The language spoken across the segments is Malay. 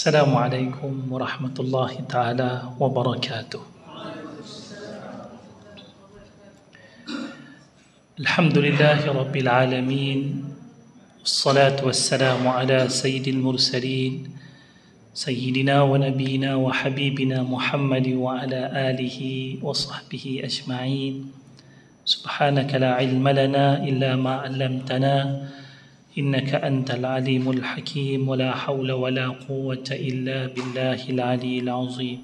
Assalamualaikum warahmatullahi taala wabarakatuh. Alhamdulillahi rabbil alamin. Wassalatu wassalamu ala sayyidil mursalin sayyidina wa nabiyina wa habibina Muhammad wa ala alihi wa sahbihi ajma'in. Subhanaka la ilma lana illa ma 'allamtana innaka antal alimul hakim wa la hawla wa la quwwata illa billahil aliyil azim.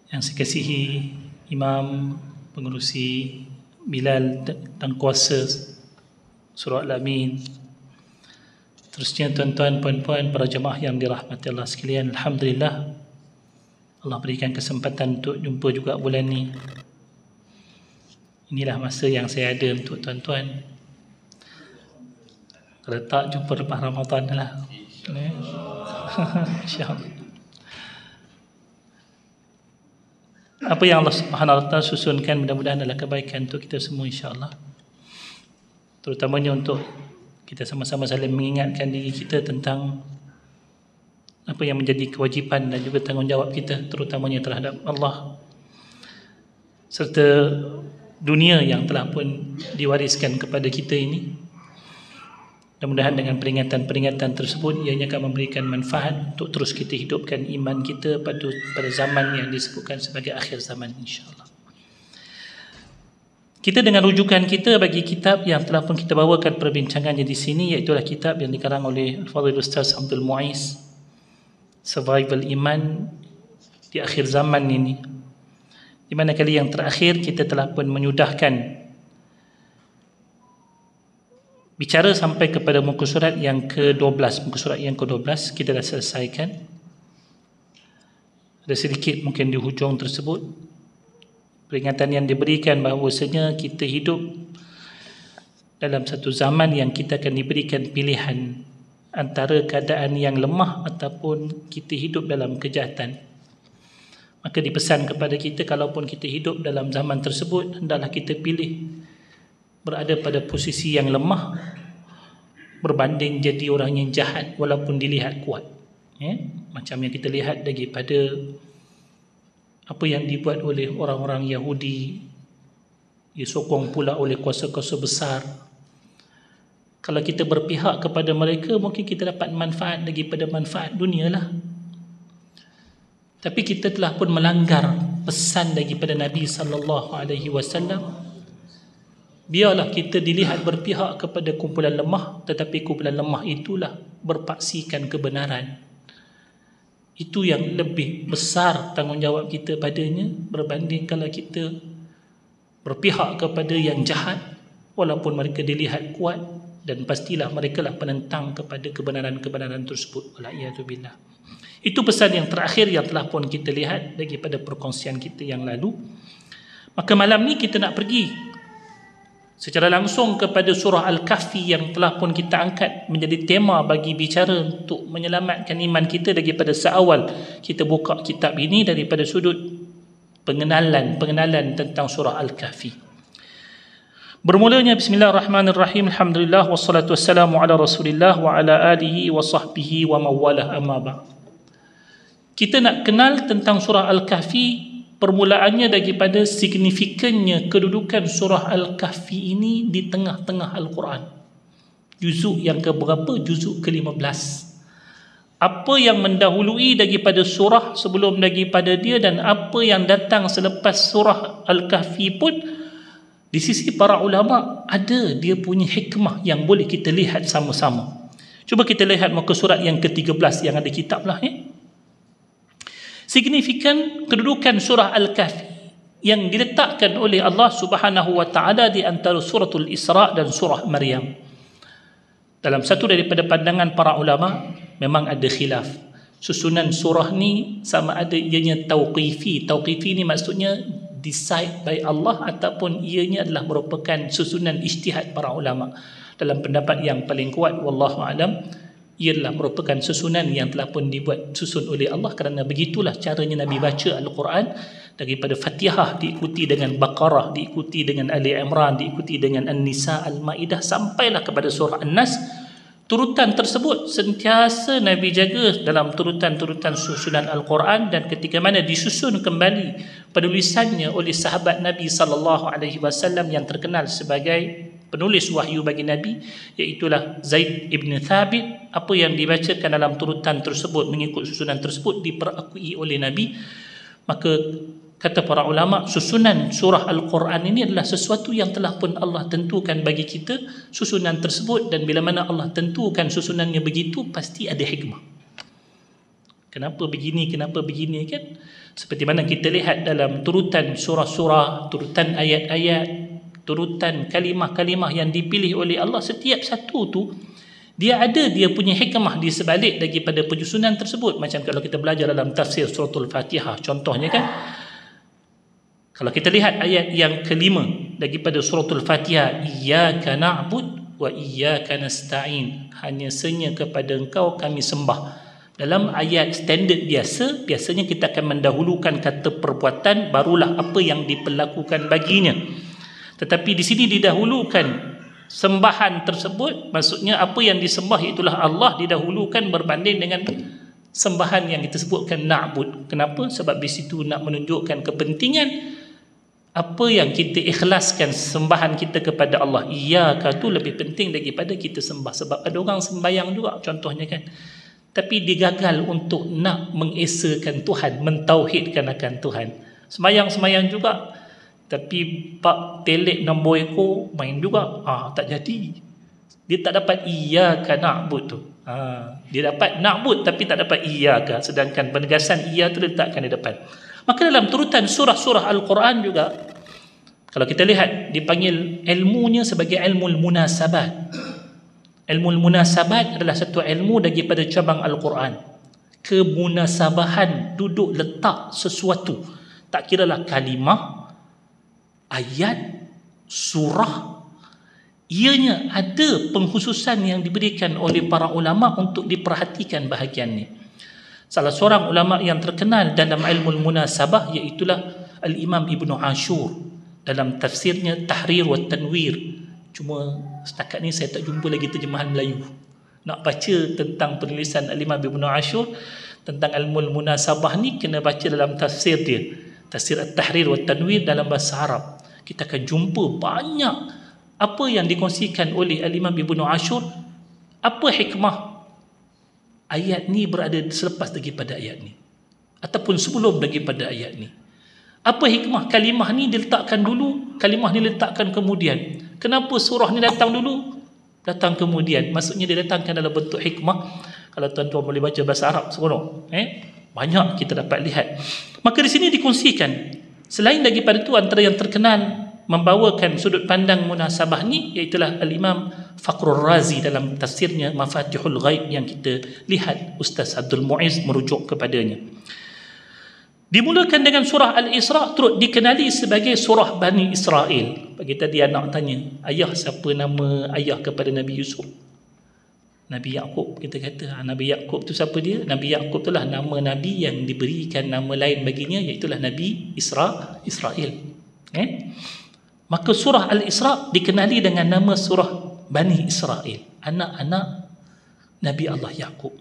Yang saya kasihi Imam Pengerusi Bilal dan Kuasa Surah Al-Amin, terusnya tuan-tuan, puan-puan, para jemaah yang dirahmati Allah sekalian, alhamdulillah Allah berikan kesempatan untuk jumpa juga bulan ni. Inilah masa yang saya ada untuk tuan-tuan. Kalau tak, jumpa lepas Ramadan lah. InsyaAllah. Apa yang Allah Subhanahu Wa Taala susunkan mudah-mudahan adalah kebaikan untuk kita semua, insyaAllah. Terutamanya untuk kita sama-sama saling mengingatkan diri kita tentang apa yang menjadi kewajipan dan juga tanggungjawab kita, terutamanya terhadap Allah, serta dunia yang telah pun diwariskan kepada kita ini. Mudah-mudahan dengan peringatan-peringatan tersebut ianya akan memberikan manfaat untuk terus kita hidupkan iman kita pada zaman yang disebutkan sebagai akhir zaman, insyaAllah. Kita dengan rujukan kita bagi kitab yang telah pun kita bawakan perbincangannya di sini, iaitulah kitab yang dikarang oleh Al-Fadhil Ustaz Abdul Muiz, Survival Iman di Akhir Zaman ini, di mana kali yang terakhir kita telah pun menyudahkan bicara sampai kepada muka surat yang ke-12. Muka surat yang ke-12 kita dah selesaikan. Ada sedikit mungkin di hujung tersebut peringatan yang diberikan bahawasanya kita hidup dalam satu zaman yang kita akan diberikan pilihan antara keadaan yang lemah ataupun kita hidup dalam kejahatan. Maka dipesan kepada kita, kalaupun kita hidup dalam zaman tersebut, hendaklah kita pilih berada pada posisi yang lemah berbanding jadi orang yang jahat walaupun dilihat kuat, macam yang kita lihat daripada apa yang dibuat oleh orang-orang Yahudi, disokong pula oleh kuasa-kuasa besar. Kalau kita berpihak kepada mereka, mungkin kita dapat manfaat daripada manfaat dunia lah. Tapi kita telah pun melanggar pesan daripada Nabi SAW. Biarlah kita dilihat berpihak kepada kumpulan lemah, tetapi kumpulan lemah itulah berpaksikan kebenaran. Itu yang lebih besar tanggungjawab kita padanya berbanding kalau kita berpihak kepada yang jahat walaupun mereka dilihat kuat, dan pastilah mereka lah penentang kepada kebenaran-kebenaran tersebut. Wala'iyatubillah. Itu pesan yang terakhir yang telah pun kita lihat daripada perkongsian kita yang lalu. Maka malam ni kita nak pergi secara langsung kepada surah Al-Kahfi yang telah pun kita angkat menjadi tema bagi bicara untuk menyelamatkan iman kita daripada seawal kita buka kitab ini, daripada sudut pengenalan tentang surah Al-Kahfi. Bermulanya bismillahirrahmanirrahim, alhamdulillah wassalatu wassalamu ala rasulillah wa ala alihi wa sahbihi wa mawalah, amma ba'd. Kita nak kenal tentang surah Al-Kahfi. Permulaannya daripada signifikannya kedudukan surah Al-Kahfi ini di tengah-tengah Al-Quran. Juzuk yang keberapa? Juzuk ke-15. Apa yang mendahului daripada surah sebelum daripada dia dan apa yang datang selepas surah Al-Kahfi pun, di sisi para ulama ada dia punya hikmah yang boleh kita lihat sama-sama. Cuba kita lihat muka surat yang ke-13 yang ada kitab lah. Signifikan kedudukan surah Al-Kahfi yang diletakkan oleh Allah Subhanahu Wa Taala di antara suratul Isra dan surah Maryam. Dalam satu daripada pandangan para ulama memang ada khilaf. Susunan surah ni sama ada ianya tauqifi. Tauqifi ni maksudnya decide by Allah ataupun ianya adalah merupakan susunan ijtihad para ulama. Dalam pendapat yang paling kuat, wallahu alam, ia adalah merupakan susunan yang telah pun dibuat susun oleh Allah, kerana begitulah caranya Nabi baca Al-Quran, daripada Fatihah diikuti dengan Baqarah, diikuti dengan Ali Imran, diikuti dengan An-Nisa, Al-Maidah, sampailah kepada surah An-Nas. turutan tersebut sentiasa Nabi jaga dalam turutan-turutan susunan Al-Quran, dan ketika mana disusun kembali penulisannya oleh sahabat Nabi SAW yang terkenal sebagai penulis wahyu bagi Nabi, iaitulah Zaid ibn Thabit, apa yang dibacakan dalam turutan tersebut mengikut susunan tersebut diperakui oleh Nabi. Maka kata para ulama, susunan surah Al-Quran ini adalah sesuatu yang telah pun Allah tentukan bagi kita susunan tersebut, dan bila mana Allah tentukan susunannya begitu, pasti ada hikmah. Kenapa begini kan? Seperti mana kita lihat dalam turutan surah-surah, turutan ayat-ayat, turutan kalimah-kalimah yang dipilih oleh Allah, setiap satu tu dia punya hikmah di sebalik daripada penyusunan tersebut. Macam kalau kita belajar dalam tafsir suratul Fatihah contohnya kan, kalau kita lihat ayat yang kelima daripada suratul Fatihah, iyyaka na'bud wa iyyaka nasta'in, hanya senya kepada engkau kami sembah. Dalam ayat standard biasanya kita akan mendahulukan kata perbuatan, barulah apa yang diperlakukan baginya. Tetapi di sini didahulukan sembahan tersebut, maksudnya apa yang disembah itulah Allah, didahulukan berbanding dengan sembahan yang kita sebutkan na'bud. Kenapa? Sebab di situ nak menunjukkan kepentingan apa yang kita ikhlaskan sembahan kita kepada Allah. Iyyaka tu lebih penting daripada kita sembah. Sebab ada orang sembayang juga contohnya kan, tapi digagal untuk nak mengesakan Tuhan, mentauhidkan akan Tuhan. Sembayang juga, tapi pak telik nombor ekor main juga, tak jadi. Dia tak dapat iyyaka na'bud tu. Dia dapat na'bud tapi tak dapat iyyaka, sedangkan penegasan iya tu letakkan di depan. Maka dalam turutan surah-surah Al-Quran juga, kalau kita lihat, dipanggil ilmunya sebagai ilmu munasabat. Ilmu munasabat adalah satu ilmu daripada cabang Al-Quran. Kemunasabahan, duduk letak sesuatu, tak kiralah kalimah, ayat, surah, ianya ada pengkhususan yang diberikan oleh para ulama untuk diperhatikan bahagian ni. Salah seorang ulama yang terkenal dalam ilmu munasabah iaitulah Al-Imam Ibn Ashur dalam tafsirnya Tahrir wa Tanwir. Cuma setakat ni saya tak jumpa lagi terjemahan Melayu. Nak baca tentang penulisan Al-Imam Ibn Ashur tentang ilmu munasabah ni, kena baca dalam tafsir dia, tafsir At-Tahrir wa Tanwir dalam bahasa Arab. Kita akan jumpa banyak apa yang dikongsikan oleh Al-Imam Ibn Ashur. Apa hikmah ayat ni berada selepas daripada ayat ni, ataupun sebelum daripada ayat ni? Apa hikmah kalimah ni diletakkan dulu, kalimah ni diletakkan kemudian? Kenapa surah ni datang dulu, datang kemudian? Maksudnya dia datangkan dalam bentuk hikmah. Kalau tuan-tuan boleh baca bahasa Arab seronok, banyak kita dapat lihat. Maka di sini dikongsikan, selain daripada itu, antara yang terkenal membawakan sudut pandang munasabah ni iaitulah Al-Imam Fakhrul Razi dalam tafsirnya Mafatihul Ghaib yang kita lihat Ustaz Abdul Muiz merujuk kepadanya. Dimulakan dengan surah Al-Isra, turut dikenali sebagai surah Bani Israel. Bagi tadi anak tanya, ayah siapa nama ayah kepada Nabi Yusuf? Nabi Yaqub. Kita kata Nabi Yaqub tu siapa dia? Nabi Yaqub itulah nama Nabi yang diberikan nama lain baginya, iaitulah Nabi Israel. Maka surah Al-Isra dikenali dengan nama surah Bani Israel, anak-anak Nabi Allah Yaqub.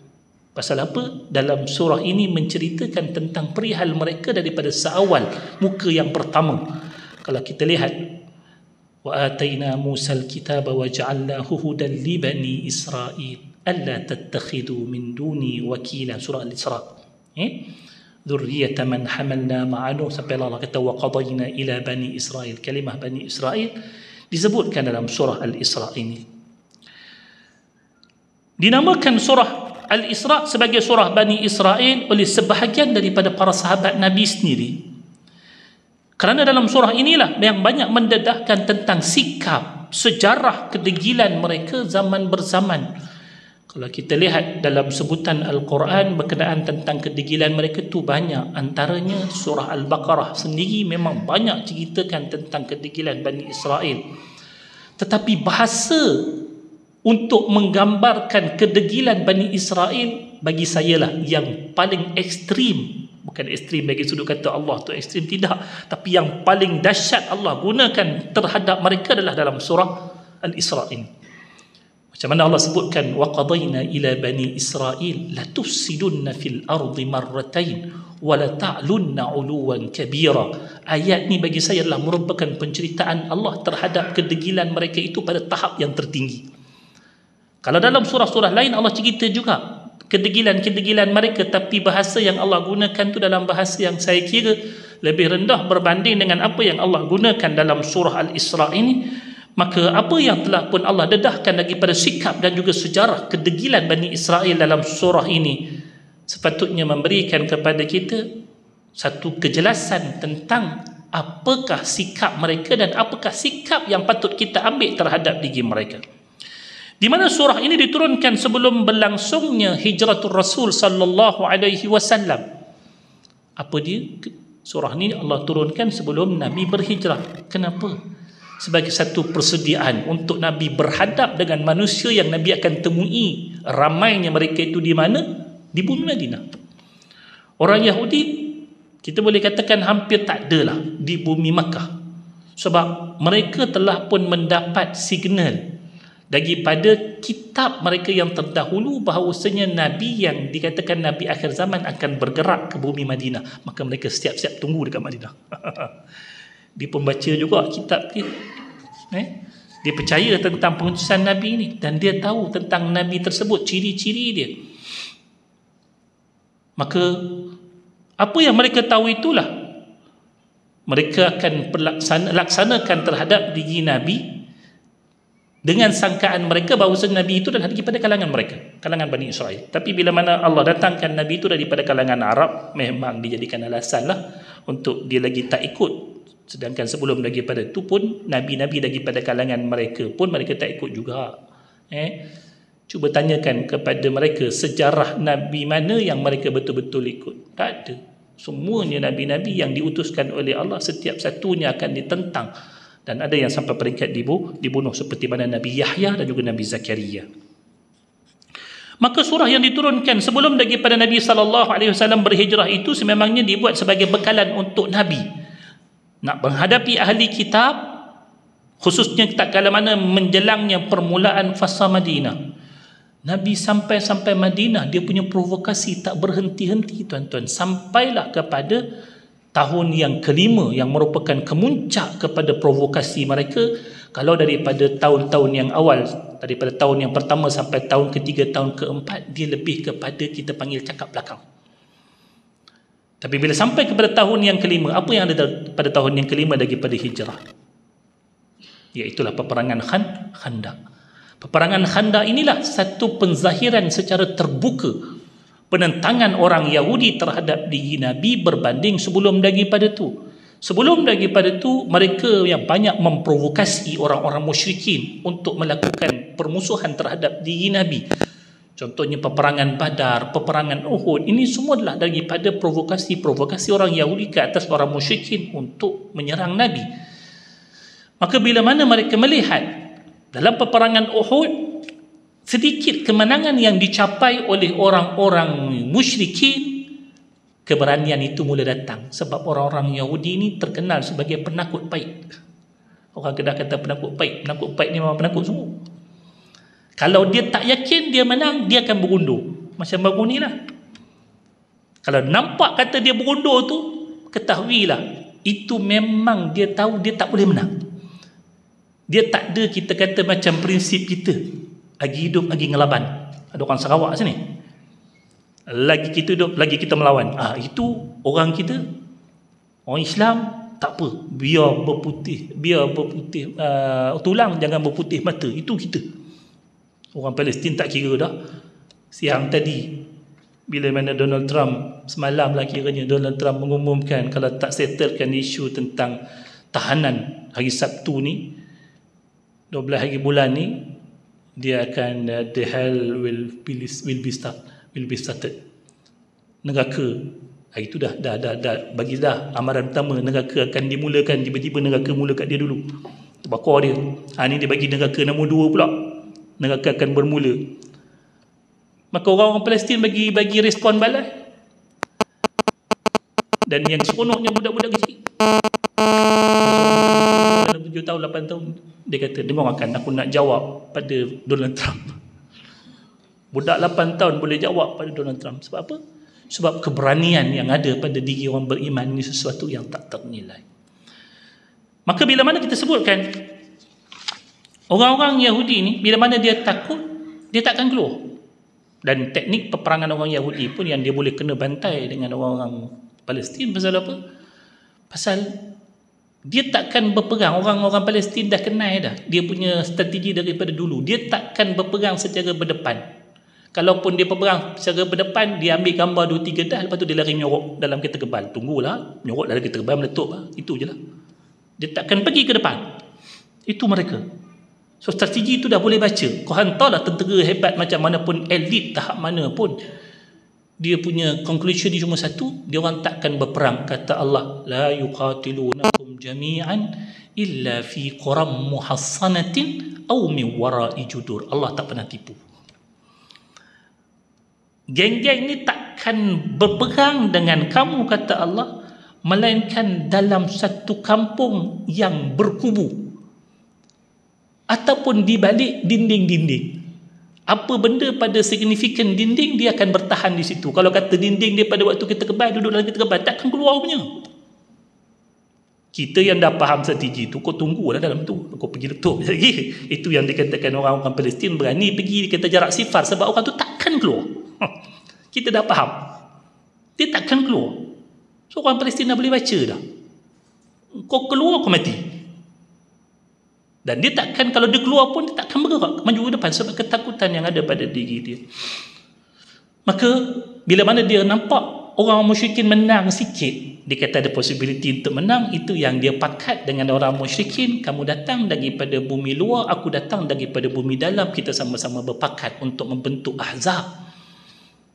Pasal apa? Dalam surah ini menceritakan tentang perihal mereka daripada seawal muka yang pertama. Kalau kita lihat, wa ataina Musal kitaba wa ja'alnahu hudan li bani Israil alla tattakhidu min duni wakila, surah Al-Isra. Dzurriyyata man hamalna ma'anu, sampai Allah kata wa qadayna ila bani Israil. Kalimah bani Israil disebutkan dalam surah Al-Isra ini. Dinamakan surah Al-Isra sebagai surah Bani Israel oleh sebahagian daripada para sahabat Nabi sendiri, kerana dalam surah inilah yang banyak mendedahkan tentang sikap, sejarah kedegilan mereka zaman berzaman. Kalau kita lihat dalam sebutan Al-Quran berkenaan tentang kedegilan mereka tu banyak. Antaranya surah Al-Baqarah sendiri memang banyak ceritakan tentang kedegilan Bani Israel. Tetapi bahasa untuk menggambarkan kedegilan Bani Israel bagi saya lah yang paling ekstrim. Bukan ekstrim bagi sudut kata Allah tu ekstrim, tidak. Tapi yang paling dahsyat Allah gunakan terhadap mereka adalah dalam surah Al-Isra ini. Macam mana Allah sebutkan wa qadayna ila bani Israil la tufsidunna fil ardi marratain wa la ta'lunna 'uluwan kabira. Ayat ni bagi saya adalah merupakan penceritaan Allah terhadap kedegilan mereka itu pada tahap yang tertinggi. Kalau dalam surah-surah lain Allah cerita juga kedegilan-kedegilan mereka, tapi bahasa yang Allah gunakan tu dalam bahasa yang saya kira lebih rendah berbanding dengan apa yang Allah gunakan dalam surah Al-Isra ini. Maka apa yang telah pun Allah dedahkan daripada sikap dan juga sejarah kedegilan Bani Israel dalam surah ini sepatutnya memberikan kepada kita satu kejelasan tentang apakah sikap mereka dan apakah sikap yang patut kita ambil terhadap diri mereka. Di mana surah ini diturunkan sebelum berlangsungnya hijratul Rasul sallallahu alaihi wasallam. Apa dia? Surah ini Allah turunkan sebelum Nabi berhijrah. Kenapa? Sebagai satu persediaan untuk Nabi berhadap dengan manusia yang Nabi akan temui. Ramainya mereka itu di mana? Di bumi Madinah. Orang Yahudi kita boleh katakan hampir tak ada lah di bumi Makkah, sebab mereka telah pun mendapat signal daripada kitab mereka yang terdahulu bahawasanya Nabi yang dikatakan Nabi akhir zaman akan bergerak ke bumi Madinah. Maka mereka siap-siap tunggu dekat Madinah. Dia pembaca juga kitab dia. Dia percaya tentang pengutusan Nabi ini dan dia tahu tentang Nabi tersebut, ciri-ciri dia. Maka apa yang mereka tahu itulah mereka akan laksanakan terhadap diri Nabi dengan sangkaan mereka bahawa Nabi itu adalah daripada kalangan mereka, kalangan Bani Israel. Tapi bila mana Allah datangkan Nabi itu daripada kalangan Arab, memang dijadikan alasan lah untuk dia lagi tak ikut. Sedangkan sebelum daripada itu pun Nabi-Nabi daripada kalangan mereka pun mereka tak ikut juga. Cuba tanyakan kepada mereka sejarah Nabi mana yang mereka betul-betul ikut. Tak ada. Semuanya Nabi-Nabi yang diutuskan oleh Allah, setiap satunya akan ditentang. Dan ada yang sampai peringkat dibunuh seperti mana Nabi Yahya dan juga Nabi Zakaria. Maka surah yang diturunkan sebelum daripada Nabi SAW berhijrah itu sememangnya dibuat sebagai bekalan untuk Nabi nak menghadapi ahli kitab, khususnya tak kala mana menjelangnya permulaan fasa Madinah. Nabi sampai Madinah, dia punya provokasi tak berhenti-henti tuan-tuan, sampailah kepada tahun yang kelima yang merupakan kemuncak kepada provokasi mereka. Kalau daripada tahun-tahun yang awal, daripada tahun yang pertama sampai tahun ketiga, tahun keempat, dia lebih kepada kita panggil cakap belakang. Tapi bila sampai kepada tahun yang kelima, apa yang ada pada tahun yang kelima daripada hijrah? Iaitulah peperangan Khandaq. Peperangan Khandaq inilah satu penzahiran secara terbuka penentangan orang Yahudi terhadap diri Nabi berbanding sebelum daripada itu. Sebelum daripada itu, mereka yang banyak memprovokasi orang-orang musyrikin untuk melakukan permusuhan terhadap diri Nabi. Contohnya peperangan Badar, peperangan Uhud, ini semua adalah daripada provokasi-provokasi orang Yahudi ke atas orang musyrikin untuk menyerang Nabi. Maka bila mana mereka melihat dalam peperangan Uhud sedikit kemenangan yang dicapai oleh orang-orang musyrikin, keberanian itu mula datang. Sebab orang-orang Yahudi ini terkenal sebagai penakut paik. Orang Kedah kata penakut paik. Penakut paik ni memang penakut semua. Kalau dia tak yakin dia menang, dia akan berundur. Macam baru ni lah. Kalau nampak kata dia berundur tu, ketahuilah itu memang dia tahu dia tak boleh menang. Dia tak ada kita kata macam prinsip kita, lagi hidup lagi ngelaban. Ada orang Sarawak sini, lagi kita hidup lagi kita melawan. Itu orang kita, orang Islam tak apa, biar berputih tulang, jangan berputih mata. Itu kita. Orang Palestin tak kira dah. Siang tadi bila mana Donald Trump, semalam lah kiranya Donald Trump mengumumkan kalau tak settlekan isu tentang tahanan hari Sabtu ni, 12 hari bulan ni, dia akan the hell will be started. Neraka itu dah bagi dah amaran pertama, neraka akan dimulakan. Tiba-tiba neraka mula kat dia dulu, bakar dia. Ni dia bagi neraka nombor 2 pula, neraka akan bermula. Maka orang-orang Palestin bagi respon balas. Dan yang seronoknya budak-budak kecil 7 tahun, 8 tahun. Dia kata, dengar makan, aku nak jawab pada Donald Trump. Budak 8 tahun boleh jawab pada Donald Trump. Sebab apa? Sebab keberanian yang ada pada diri orang beriman ini sesuatu yang tak ternilai. Maka bila mana kita sebutkan orang-orang Yahudi ni, bila mana dia takut, dia takkan keluar. Dan teknik peperangan orang Yahudi pun yang dia boleh kena bantai dengan orang-orang Palestin pasal apa? Pasal dia takkan berperang. Orang-orang Palestin dah kenal dah dia punya strategi daripada dulu. Dia takkan berperang secara berdepan. Kalaupun dia berperang secara berdepan, dia ambil gambar 2-3 dah, lepas tu dia lari nyorok dalam kereta kebal. Tunggulah, nyorok dalam kereta kebal meletup lah. Itu je lah. Dia takkan pergi ke depan. Itu mereka. So strategi itu dah boleh baca. Kau hantarlah tentera hebat macam mana pun, elit tahap mana pun, dia punya conclusion dia cuma satu, dia orang takkan berperang. Kata Allah, la yuqatilunakum jami'an illa fi quram muhassanatin aw min wara'i judur. Allah tak pernah tipu. Geng-geng ni takkan berperang dengan kamu, kata Allah, melainkan dalam satu kampung yang berkubu ataupun di balik dinding-dinding. Apa benda pada signifikan dinding, dia akan bertahan di situ. Kalau kata dinding dia pada waktu kita kebal, duduk dalam kita kebal, takkan keluar punya. Kita yang dah faham strategi tu, kau tunggulah dalam tu, kau pergi letup lagi. Itu yang dikatakan orang-orang Palestin berani pergi kata jarak sifar, sebab orang tu takkan keluar. Kita dah faham, dia takkan keluar. So orang Palestin dah boleh baca dah, kau keluar kau mati. Dan dia takkan, kalau dia keluar pun dia takkan bergerak maju ke depan sebab ketakutan yang ada pada diri dia. Maka bila mana dia nampak orang musyrikin menang sikit, dia kata ada possibility untuk menang, itu yang dia pakat dengan orang musyrikin. Kamu datang daripada bumi luar, aku datang daripada bumi dalam, kita sama-sama berpakat untuk membentuk ahzab,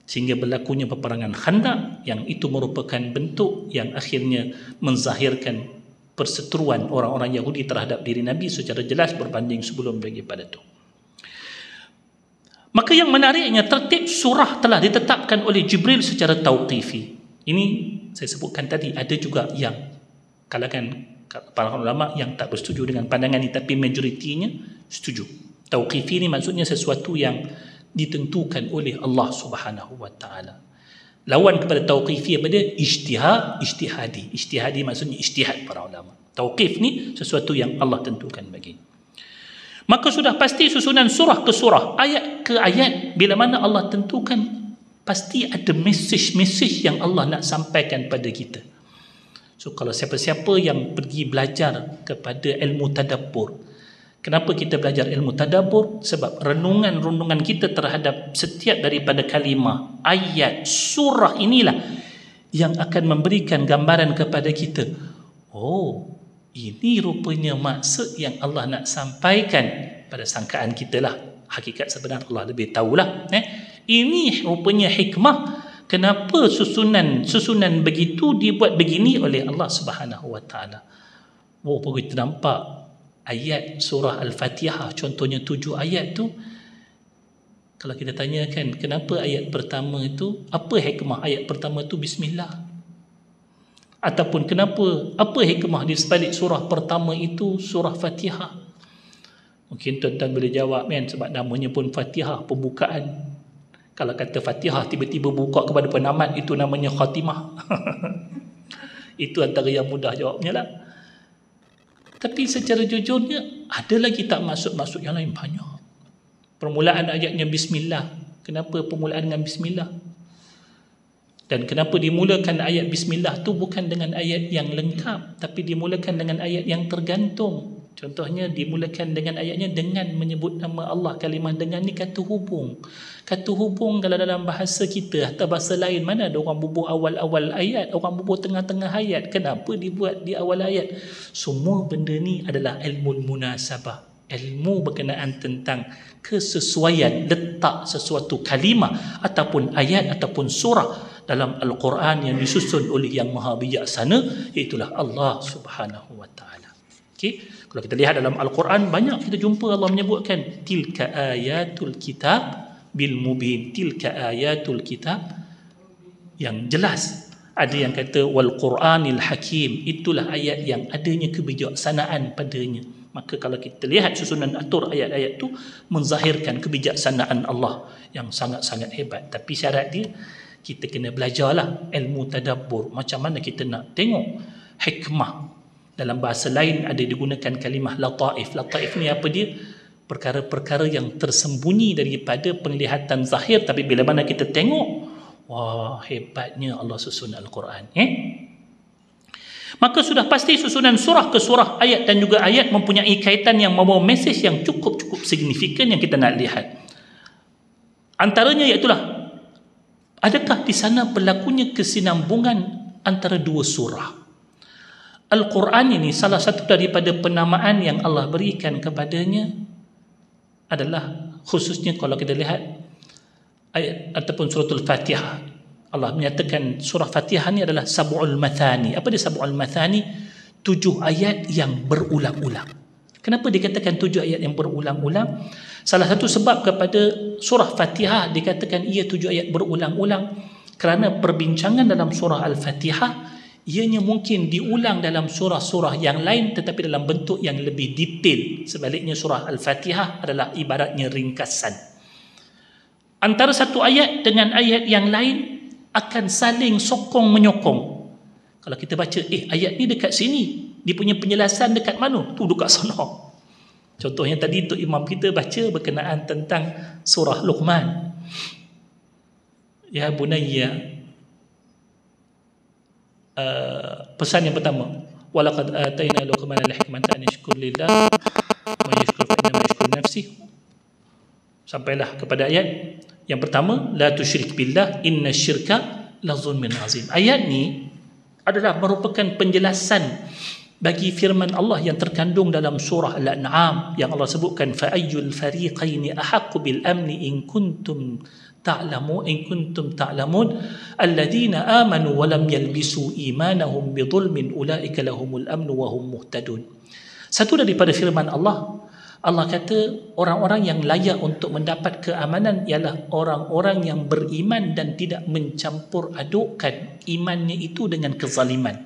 sehingga berlakunya peperangan Khandaq, yang itu merupakan bentuk yang akhirnya menzahirkan perseteruan orang-orang Yahudi terhadap diri Nabi secara jelas berbanding sebelum daripada itu. Maka yang menariknya, tertib surah telah ditetapkan oleh Jibril secara tauqifi. Ini saya sebutkan tadi, ada juga yang kalangan para ulama yang tak bersetuju dengan pandangan ini, tapi majoritinya setuju. Tauqifi ini maksudnya sesuatu yang ditentukan oleh Allah Subhanahu wa taala. Lawan kepada tauqifi apa dia? Ijtihadi. Ijtihadi maksudnya ijtihad para ulama. Tauqif ni sesuatu yang Allah tentukan bagi. Maka sudah pasti susunan surah ke surah, ayat ke ayat, bila mana Allah tentukan, pasti ada mesej-mesej yang Allah nak sampaikan pada kita. So kalau siapa-siapa yang pergi belajar kepada ilmu tadabbur, kenapa kita belajar ilmu tadabbur? Sebab renungan-renungan kita terhadap setiap daripada kalimah, ayat, surah inilah yang akan memberikan gambaran kepada kita. Oh, ini rupanya maksud yang Allah nak sampaikan. Pada sangkaan kita lah, hakikat sebenar Allah lebih tahulah. Ini rupanya hikmah kenapa susunan begitu dibuat begini oleh Allah Subhanahu wa taala. Oh, begitu nampak ayat surah Al-Fatihah, contohnya 7 ayat tu, kalau kita tanyakan kenapa ayat pertama itu, apa hikmah ayat pertama tu bismillah, ataupun apa hikmah di sebalik surah pertama itu surah Fatihah, mungkin tuan-tuan boleh jawab kan, sebab namanya pun Fatihah, pembukaan. Kalau kata Fatihah tiba-tiba buka kepada penamat, itu namanya khatimah. Itu antara yang mudah jawabnya lah. Tapi secara jujurnya ada lagi tak maksud-maksud yang lain banyak. Permulaan ayatnya bismillah. Kenapa permulaan dengan bismillah? Dan kenapa dimulakan ayat bismillah tu bukan dengan ayat yang lengkap, tapi dimulakan dengan ayat yang tergantung. Contohnya dimulakan dengan ayatnya dengan menyebut nama Allah. Kalimah dengan ni kata hubung. Kata hubung kalau dalam bahasa kita atau bahasa lain, mana ada orang bubuh awal-awal ayat, orang bubuh tengah-tengah ayat. Kenapa dibuat di awal ayat? Semua benda ni adalah ilmu munasabah, ilmu berkenaan tentang kesesuaian letak sesuatu kalimah ataupun ayat ataupun surah dalam Al-Quran yang disusun oleh yang maha bijaksana, iaitulah Allah Subhanahu wa taala. Okey, kalau kita lihat dalam Al-Quran, banyak kita jumpa Allah menyebutkan tilka ayatul kitab bil mubin, tilka ayatul kitab yang jelas. Ada yang kata wal Quranil Hakim, itulah ayat yang adanya kebijaksanaan padanya. Maka kalau kita lihat susunan atur ayat-ayat tu menzahirkan kebijaksanaan Allah yang sangat-sangat hebat. Tapi syarat dia, kita kena belajarlah ilmu tadabbur. Macam mana kita nak tengok hikmah. Dalam bahasa lain ada digunakan kalimah lataif. Lataif ni apa dia? Perkara-perkara yang tersembunyi daripada penglihatan zahir, tapi bila mana kita tengok, wah, hebatnya Allah susun Al-Quran. Maka sudah pasti susunan surah ke surah, ayat dan juga ayat mempunyai kaitan yang membawa mesej yang cukup-cukup signifikan yang kita nak lihat. Antaranya iaitulah, adakah di sana berlakunya kesinambungan antara dua surah? Al-Quran ini salah satu daripada penamaan yang Allah berikan kepadanya adalah, khususnya kalau kita lihat ayat ataupun suratul Fatihah. Allah menyatakan surah Fatihah ni adalah sab'ul mathani. Apa dia sab'ul mathani? 7 ayat yang berulang-ulang. Kenapa dikatakan 7 ayat yang berulang-ulang? Salah satu sebab kepada surah Fatihah dikatakan ia 7 ayat berulang-ulang kerana perbincangan dalam surah Al-Fatihah ianya mungkin diulang dalam surah-surah yang lain tetapi dalam bentuk yang lebih detail. Sebaliknya surah Al-Fatihah adalah ibaratnya ringkasan. Antara satu ayat dengan ayat yang lain akan saling sokong menyokong. Kalau kita baca, ayat ni dekat sini, dia punya penjelasan dekat mana? Tu dekat sana. Contohnya tadi tu imam kita baca berkenaan tentang surah Luqman. Ya bunayya, pesan yang pertama, walaqad atayna Luqman al-hikmata an yashkur lillah wa yashkur fa inna yashkur nafsi. Sampailah kepada ayat yang pertama, la tusyrik billah inna syirka la zulmun azim. Ayat ni adalah merupakan penjelasan bagi firman Allah yang terkandung dalam surah Al-An'am yang Allah sebutkan, fa ayyul fariqaini ahaqqu bil amni in kuntum ta'lamun alladhina amanu wa lam yalbisu imanahum bidhulmin ulaika lahumul amnu wa hum muhtadun. Satu daripada firman Allah, Allah kata orang-orang yang layak untuk mendapat keamanan ialah orang-orang yang beriman dan tidak mencampur adukkan imannya itu dengan kezaliman.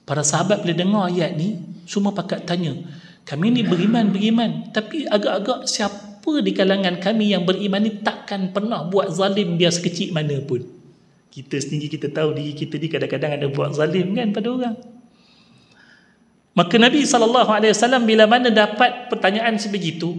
Para sahabat bila dengar ayat ni, semua pakat tanya, kami ni beriman, tapi agak-agak siapa di kalangan kami yang beriman ni takkan pernah buat zalim biar sekecil mana pun. Kita sendiri kita tahu diri kita ni kadang-kadang ada buat zalim kan pada orang. Maka Nabi SAW bila mana dapat pertanyaan sebegitu,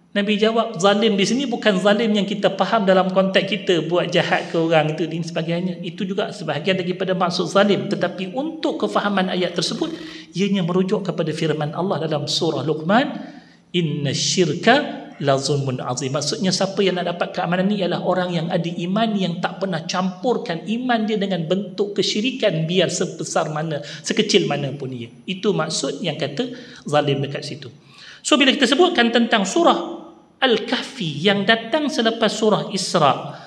Nabi jawab, zalim di sini bukan zalim yang kita faham dalam konteks kita buat jahat ke orang itu dan sebagainya. Itu juga sebahagian daripada maksud zalim, tetapi untuk kefahaman ayat tersebut ianya merujuk kepada firman Allah dalam surah Luqman, inna syirka la zulmun azim. Maksudnya siapa yang nak dapat keamanan ni ialah orang yang ada iman, yang tak pernah campurkan iman dia dengan bentuk kesyirikan biar sebesar mana, sekecil mana pun ia. Itu maksud yang kata zalim dekat situ. So bila kita sebutkan tentang surah Al-Kahfi yang datang selepas surah Isra,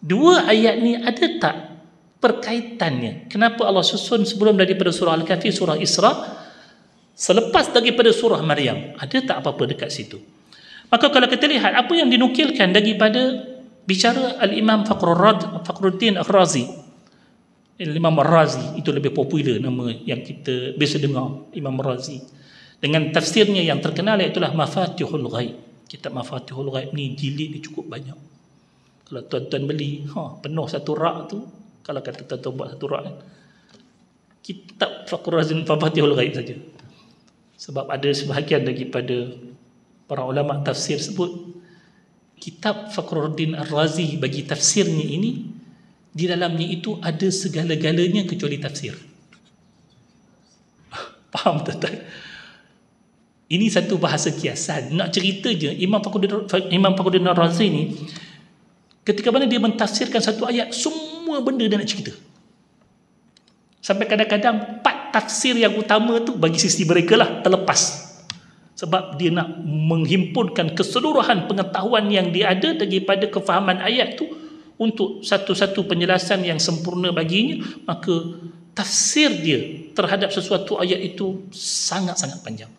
dua ayat ni ada tak perkaitannya? Kenapa Allah susun sebelum daripada surah Al-Kahfi surah Isra, selepas daripada surah Maryam? Ada tak apa-apa dekat situ? Maka kalau kita lihat apa yang dinukilkan daripada bicara Al-Imam Fakhruddin Ar-Razi, Imam Ar-Razi itu lebih popular nama yang kita biasa dengar, Imam Ar-Razi, dengan tafsirnya yang terkenal iaitulah Mafatihul Ghaib. Kitab Mafatihul Ghaib ni jilid dia cukup banyak. Kalau tuan-tuan beli, penuh satu rak tu, kalau kata tuan-tuan buat satu rak kan, kitab Fakhruddin Mafatihul Ghaib saja. Sebab ada sebahagian daripada para ulama tafsir sebut kitab Fakhruddin Ar-Razi bagi tafsirnya ini, di dalamnya itu ada segala-galanya kecuali tafsir. Faham tuan-tuan? Ini satu bahasa kiasan. Nak cerita je, Imam Fakhruddin Ar-Razi ni ketika mana dia mentafsirkan satu ayat, semua benda dia nak cerita. Sampai kadang-kadang 4 tafsir yang utama tu bagi sisi mereka lah terlepas. Sebab dia nak menghimpunkan keseluruhan pengetahuan yang dia ada daripada kefahaman ayat tu untuk satu-satu penjelasan yang sempurna baginya. Maka tafsir dia terhadap sesuatu ayat itu sangat-sangat panjang.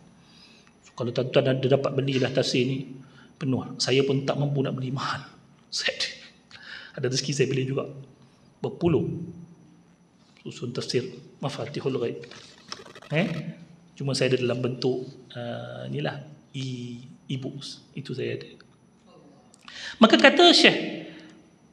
So, kalau tuan-tuan ada dapat belilah tafsir ni, penuh. Saya pun tak mampu nak beli, mahal. Ada rezeki saya beli juga, berpuluh susun tafsir Mafatihul Ghaib. Cuma saya ada dalam bentuk inilah e-books. Itu saya ada. Maka kata Syekh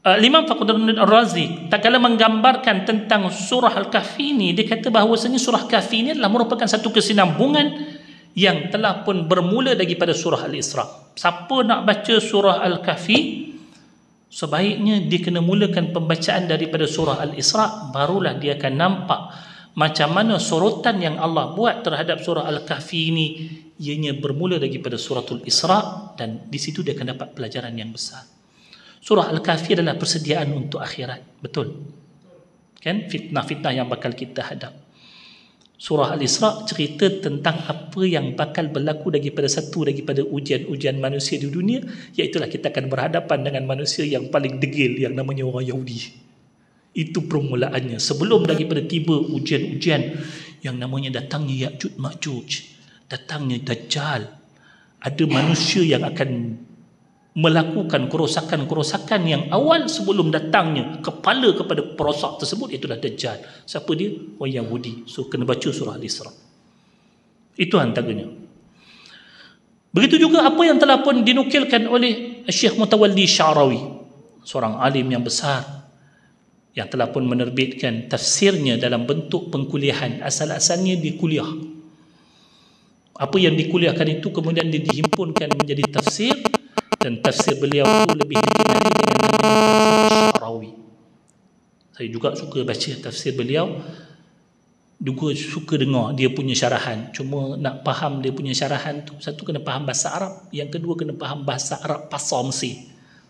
Imam Fakhruddin Ar-Razi tak kala menggambarkan tentang surah Al-Kahfi ni, dia kata bahawasanya surah Kahfi ni adalah merupakan satu kesinambungan yang telah pun bermula daripada surah Al-Isra. Siapa nak baca surah Al-Kahfi, sebaiknya dia kena mulakan pembacaan daripada surah Al-Isra, barulah dia akan nampak macam mana sorotan yang Allah buat terhadap surah Al-Kahfi ini, ianya bermula daripada suratul Isra, dan di situ dia akan dapat pelajaran yang besar. Surah Al-Kahfi adalah persediaan untuk akhirat, betul? Kan? Fitnah-fitnah yang bakal kita hadap. Surah Al-Isra cerita tentang apa yang bakal berlaku daripada ujian-ujian manusia di dunia, iaitulah kita akan berhadapan dengan manusia yang paling degil, yang namanya orang Yahudi. Itu permulaannya. Sebelum daripada tiba ujian-ujian yang namanya datangnya Ya'juj Ma'juj, datangnya Dajjal, ada manusia yang akan melakukan kerosakan-kerosakan yang awal sebelum datangnya kepala kepada perosak tersebut, itulah Dajjal. Siapa dia? Orang Yahudi. So kena baca surah Al-Isra. Itu antaranya. Begitu juga apa yang telah pun dinukilkan oleh Syekh Mutawalli Sya'rawi, seorang alim yang besar yang telah pun menerbitkan tafsirnya dalam bentuk pengkuliahan. Asal-asalnya di kuliah. Apa yang dikuliahkan itu kemudian dihimpunkan menjadi tafsir, dan tafsir beliau itu lebih dikenali dengan nama tafsir Sya'rawi. Saya juga suka baca tafsir beliau, juga suka dengar dia punya syarahan. Cuma nak faham dia punya syarahan tu, satu kena faham bahasa Arab, yang kedua kena faham bahasa Arab Pasar Mesir,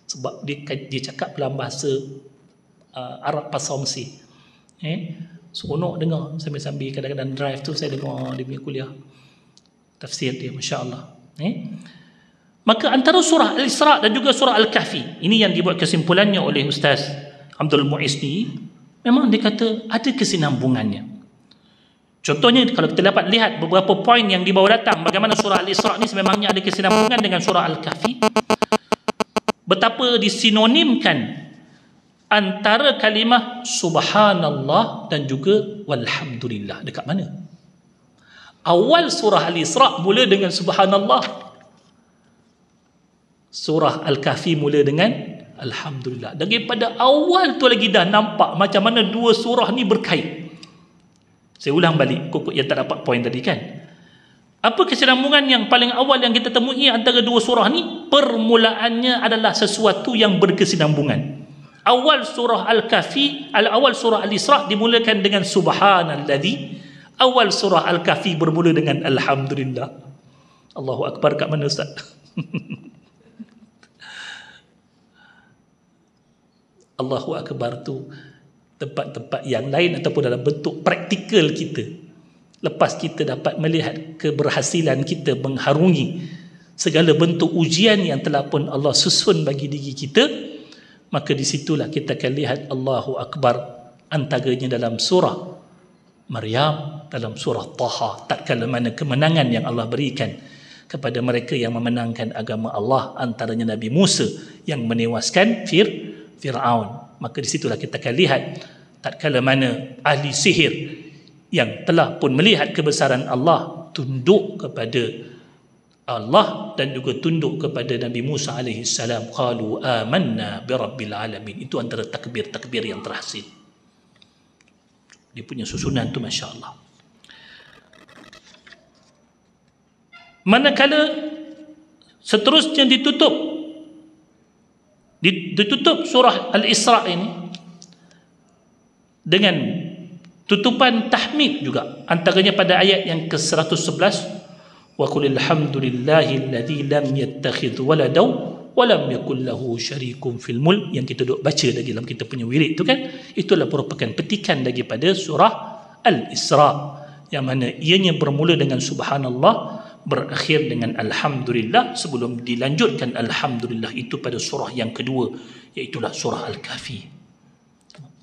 sebab dia cakap dalam bahasa Arab Pasar Mesir. Seronok dengar sambil-sambil, kadang-kadang drive tu saya dengar dia punya kuliah tafsir dia, masya-Allah. Maka antara surah Al-Isra dan juga surah Al-Kahfi, ini yang dibuat kesimpulannya oleh Ustaz Abdul Muiz ni, memang dia kata ada kesinambungannya. Contohnya kalau kita dapat lihat beberapa poin yang di bawah datang, bagaimana surah Al-Isra ni sememangnya ada kesinambungan dengan surah Al-Kahfi. Betapa disinonimkan antara kalimah subhanallah dan juga walhamdulillah. Dekat mana? Awal surah Al-Isra mula dengan subhanallah, surah Al-Kahfi mula dengan alhamdulillah. Daripada awal tu lagi dah nampak macam mana dua surah ni berkait. Saya ulang balik kokok yang tak dapat poin tadi kan. Apa kesinambungan yang paling awal yang kita temui antara dua surah ni? Permulaannya adalah sesuatu yang berkesinambungan. Awal surah Al-Kahfi, awal surah Al-Isra dimulakan dengan subhanalladzi. Awal surah Al-Kahfi bermula dengan alhamdulillah. Allahu Akbar kat mana Ustaz? Allahu Akbar tu tempat-tempat yang lain ataupun dalam bentuk praktikal kita. Lepas kita dapat melihat keberhasilan kita mengharungi segala bentuk ujian yang telah pun Allah susun bagi diri kita, maka di situlah kita akan lihat Allahu Akbar antaranya dalam surah Maryam, dalam surah Taha, tatkala mana kemenangan yang Allah berikan kepada mereka yang memenangkan agama Allah, antaranya Nabi Musa yang menewaskan Fir'aun. Maka di situlah kita akan lihat tatkala mana ahli sihir yang telah pun melihat kebesaran Allah tunduk kepada Allah dan juga tunduk kepada Nabi Musa alaihi salam. Qalu amanna bi rabbil alamin. Itu antara takbir-takbir yang terhasil. Dia punya susunan tu masya-Allah. Manakala seterusnya ditutup surah Al-Isra ini dengan tutupan tahmid juga, antaranya pada ayat yang ke-111, wa qul alhamdulillahi alladzi lam yattakhidh waladaw wa lam yakul lahu syarikun fil mulk, yang kita duk baca dalam kita punya wirid tu kan, itulah merupakan petikan daripada surah Al-Isra, yang mana ianya bermula dengan subhanallah, berakhir dengan alhamdulillah, sebelum dilanjutkan alhamdulillah itu pada surah yang kedua, iaitulah surah Al-Kahfi.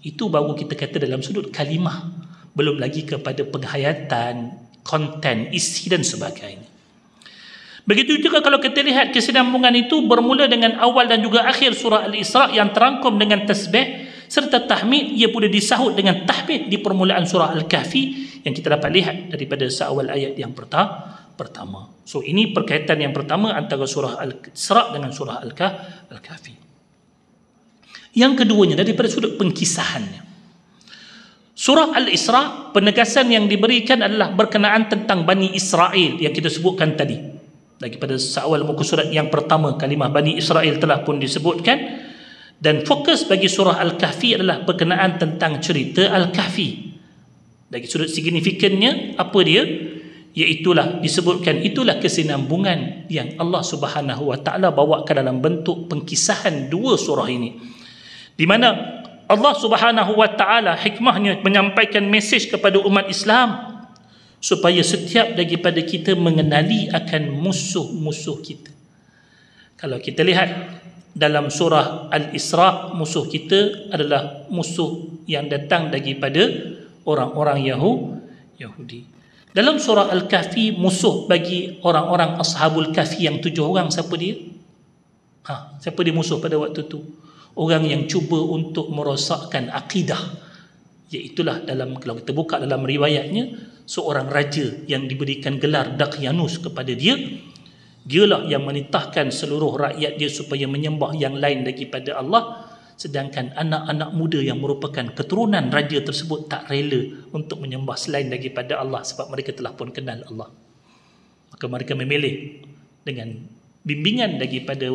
Itu baru kita kata dalam sudut kalimah, belum lagi kepada penghayatan, konten, isi dan sebagainya. Begitu juga kalau kita lihat kesinambungan itu bermula dengan awal dan juga akhir surah Al-Isra yang terangkum dengan tasbih, serta tahmid ia boleh disahut dengan tahmid di permulaan surah Al-Kahfi yang kita dapat lihat daripada seawal ayat yang pertama. So ini perkaitan yang pertama antara surah Al-Isra dengan surah Al-Kahfi. Yang keduanya daripada sudut pengkisahannya, surah Al-Isra penegasan yang diberikan adalah berkenaan tentang Bani Israel yang kita sebutkan tadi. Daripada seawal muka surat yang pertama, kalimah Bani Israel telah pun disebutkan, dan fokus bagi surah Al-Kahfi adalah berkenaan tentang cerita Al-Kahfi. Dari sudut signifikannya, apa dia? Iaitulah disebutkan, itulah kesinambungan yang Allah Subhanahu Wa Taala bawakan dalam bentuk pengkisahan dua surah ini, di mana Allah Subhanahu Wa Taala hikmahnya menyampaikan mesej kepada umat Islam supaya setiap daripada kita mengenali akan musuh-musuh kita. Kalau kita lihat dalam surah Al-Isra, musuh kita adalah musuh yang datang daripada orang-orang Yahudi. Dalam surah Al-Kahfi, musuh bagi orang-orang Ashabul Kahfi yang 7 orang, siapa dia? Siapa dia musuh pada waktu tu? Orang yang cuba untuk merosakkan akidah. Iaitulah dalam, kalau kita buka dalam riwayatnya, seorang raja yang diberikan gelar Daqyanus kepada dia. Dialah yang menitahkan seluruh rakyat dia supaya menyembah yang lain daripada Allah, sedangkan anak-anak muda yang merupakan keturunan raja tersebut tak rela untuk menyembah selain daripada Allah sebab mereka telah pun kenal Allah. Maka mereka memilih dengan bimbingan daripada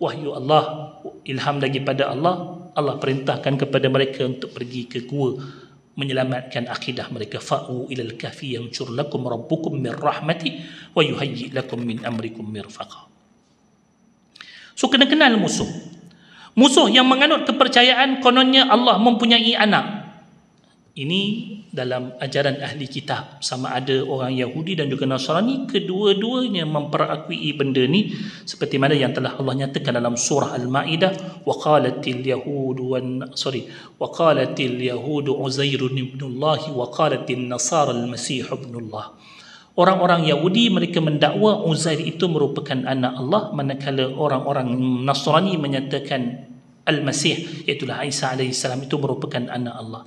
wahyu Allah, ilham daripada Allah, Allah perintahkan kepada mereka untuk pergi ke gua menyelamatkan akidah mereka. Fa'u ilal kahfi yanshur lakum rabbukum min rahmati wa yuhayyi lakum min amrikum mirfaqa. So kena kenal musuh. Musuh yang menganut kepercayaan kononnya Allah mempunyai anak. Ini dalam ajaran ahli kitab, sama ada orang Yahudi dan juga Nasrani, kedua-duanya memperakui benda ni, seperti mana yang telah Allah nyatakan dalam surah Al-Maidah, wa qalatil yahudu Uzairun ibnullah wa qalatil nasara al-masih ibnullah. Orang-orang Yahudi mereka mendakwa Uzair itu merupakan anak Allah, manakala orang-orang Nasrani menyatakan Al-Masih, iaitu Isa alaihi salam, itu merupakan anak Allah.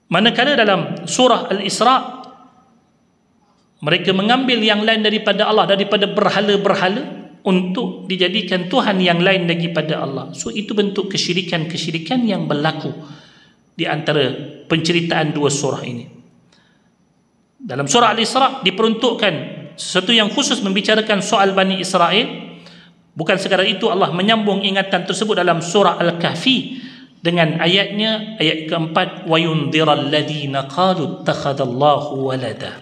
Manakala dalam surah Al-Isra mereka mengambil yang lain daripada Allah, daripada berhala-berhala, untuk dijadikan Tuhan yang lain daripada Allah. So itu bentuk kesyirikan-kesyirikan yang berlaku di antara penceritaan dua surah ini. Dalam surah Al-Isra diperuntukkan sesuatu yang khusus membicarakan soal Bani Israel. Bukan sekadar itu, Allah menyambung ingatan tersebut dalam surah Al-Kahfi dengan ayatnya, ayat keempat, wa yundhiral ladina qalu ittakhadallahu walada.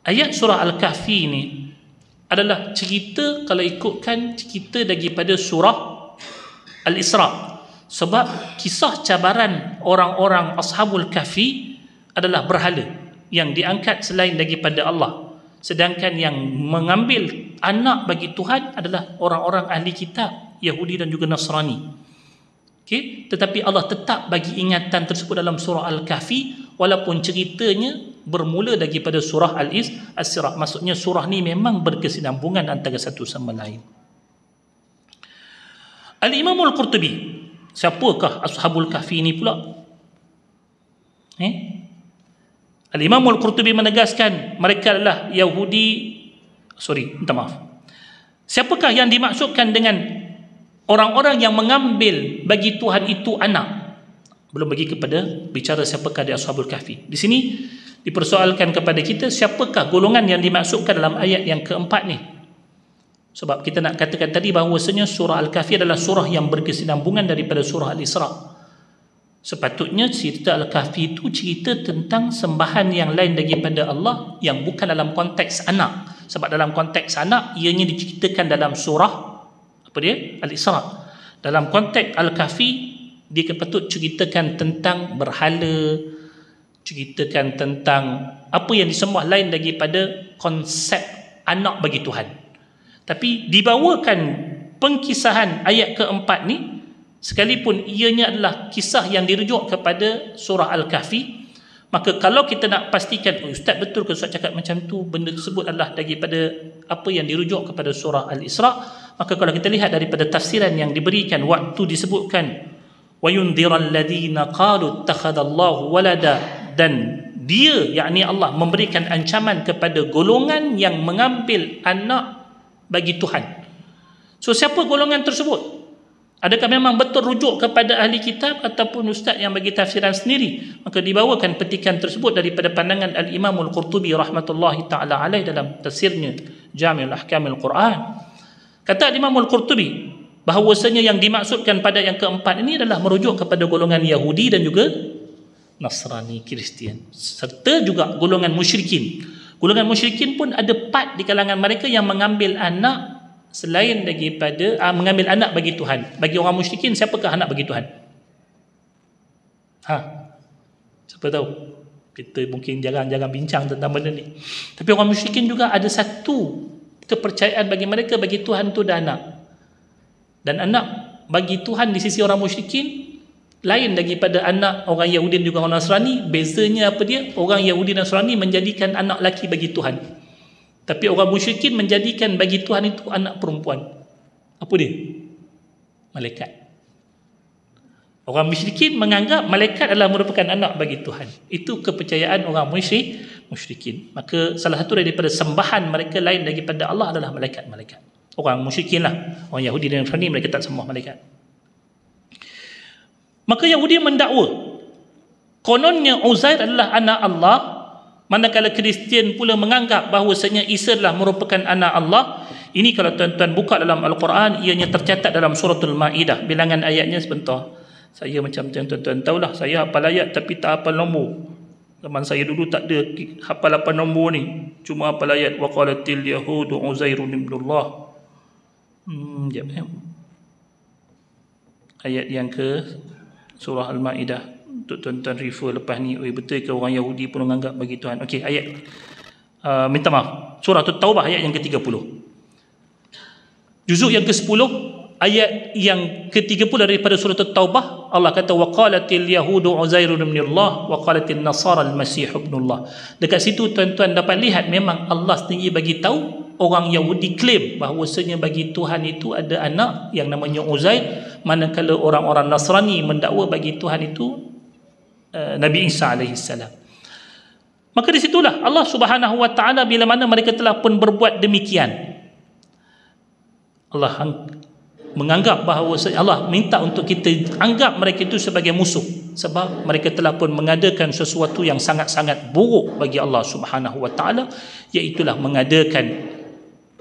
Ayat surah Al-Kahfi ini adalah cerita, kalau ikutkan cerita daripada surah Al-Isra, sebab kisah cabaran orang-orang Ashabul Kahfi adalah berhala yang diangkat selain daripada Allah, sedangkan yang mengambil anak bagi Tuhan adalah orang-orang ahli kitab Yahudi dan juga Nasrani. Okay? Tetapi Allah tetap bagi ingatan tersebut dalam surah Al-Kahfi, walaupun ceritanya bermula daripada surah Al-Isra. Maksudnya surah ni memang berkesinambungan antara satu sama lain. Al-Imam Al-Qurtubi, siapakah Ashabul Kahfi ni pula? Al-Imam Al-Qurtubi menegaskan mereka adalah siapakah yang dimaksudkan dengan orang-orang yang mengambil bagi Tuhan itu anak? Belum bagi kepada bicara siapakah di Ashabul Kahfi. Di sini dipersoalkan kepada kita, siapakah golongan yang dimaksudkan dalam ayat yang keempat ni? Sebab kita nak katakan tadi bahawasanya surah Al-Kahfi adalah surah yang berkesinambungan daripada surah Al-Isra. Sepatutnya cerita Al-Kahfi itu cerita tentang sembahan yang lain daripada Allah, yang bukan dalam konteks anak. Sebab dalam konteks anak ianya diceritakan dalam surah Al-Isra. Dalam konteks Al-Kahfi dia patut ceritakan tentang berhala, ceritakan tentang apa yang disembah lain daripada konsep anak bagi Tuhan. Tapi dibawakan pengkisahan ayat keempat ni, sekalipun ianya adalah kisah yang dirujuk kepada surah Al-Kahfi, maka kalau kita nak pastikan, Ustaz betul ke Ustaz cakap macam tu, benda tersebut adalah daripada apa yang dirujuk kepada surah Al-Isra, maka kalau kita lihat daripada tafsiran yang diberikan waktu disebutkan wa yundhiral ladina qalu ittakhadallahu walada, dan dia, yakni Allah, memberikan ancaman kepada golongan yang mengambil anak bagi Tuhan. So siapa golongan tersebut? Adakah memang betul rujuk kepada ahli kitab ataupun ustaz yang bagi tafsiran sendiri? Maka dibawakan petikan tersebut daripada pandangan Al-Imam Al-Qurtubi rahmatullahi ta'ala alaih dalam tafsirnya Jami'ul Ahkamil Quran. Kata Imam Al-Qurtubi bahawasanya yang dimaksudkan pada yang keempat ini adalah merujuk kepada golongan Yahudi dan juga Nasrani, Kristian, serta juga golongan musyrikin. Golongan musyrikin pun ada part di kalangan mereka yang mengambil anak selain daripada mengambil anak bagi Tuhan. Bagi orang musyrikin, siapakah anak bagi Tuhan? Siapa tahu? Kita mungkin jarang-jarang bincang tentang benda ni. Tapi orang musyrikin juga ada satu kepercayaan bagi mereka, bagi Tuhan tu ada anak. Dan anak bagi Tuhan di sisi orang musyrikin lain daripada anak orang Yahudi dan juga orang Nasrani. Bezanya apa dia? Orang Yahudi dan Nasrani menjadikan anak lelaki bagi Tuhan, tapi orang musyrikin menjadikan bagi Tuhan itu anak perempuan. Apa dia? Malaikat. Orang musyrikin menganggap malaikat adalah merupakan anak bagi Tuhan. Itu kepercayaan orang musyrikin. Maka salah satu daripada sembahan mereka lain daripada Allah adalah malaikat-malaikat. Orang musyrikin lah. Orang Yahudi dan Nasrani, mereka tak sembah malaikat. Maka Yahudi mendakwa kononnya Uzair adalah anak Allah, manakala Kristian pula menganggap bahawasanya Isa adalah merupakan anak Allah. Ini kalau tuan-tuan buka dalam Al-Quran, ianya tercatat dalam suratul Ma'idah. Bilangan ayatnya sebentar. Saya macam tuan-tuan tahulah, saya hafal ayat tapi tak hafal nombor. Zaman saya dulu tak ada hafal apa nombor ni, cuma hafal ayat wa qalatil yahudu Uzairun ibnullah. Ayat yang ke surah Al-Ma'idah. Untuk tuan-tuan refer lepas ni, betul ke orang Yahudi pun menganggap bagi Tuhan? Okey, ayat minta maaf, surah At-Taubah ayat yang ke-30, juzuk yang ke-10, ayat yang ke-30 daripada surah At-Taubah. Allah kata wa qalatil yahudu Uzairun ibnullah wa qalatil nasara al-masih ibnullah. Dekat situ tuan-tuan dapat lihat memang Allah sendiri bagi tahu orang Yahudi klaim bahawasanya bagi Tuhan itu ada anak yang namanya Uzair, manakala orang-orang Nasrani mendakwa bagi Tuhan itu Nabi Isa alaihissalam. Maka di situlah Allah Subhanahu wa taala, bila mana mereka telah pun berbuat demikian, Allah menganggap bahawa Allah minta untuk kita anggap mereka itu sebagai musuh, sebab mereka telah pun mengadakan sesuatu yang sangat-sangat buruk bagi Allah Subhanahu wa taala, iaitulah mengadakan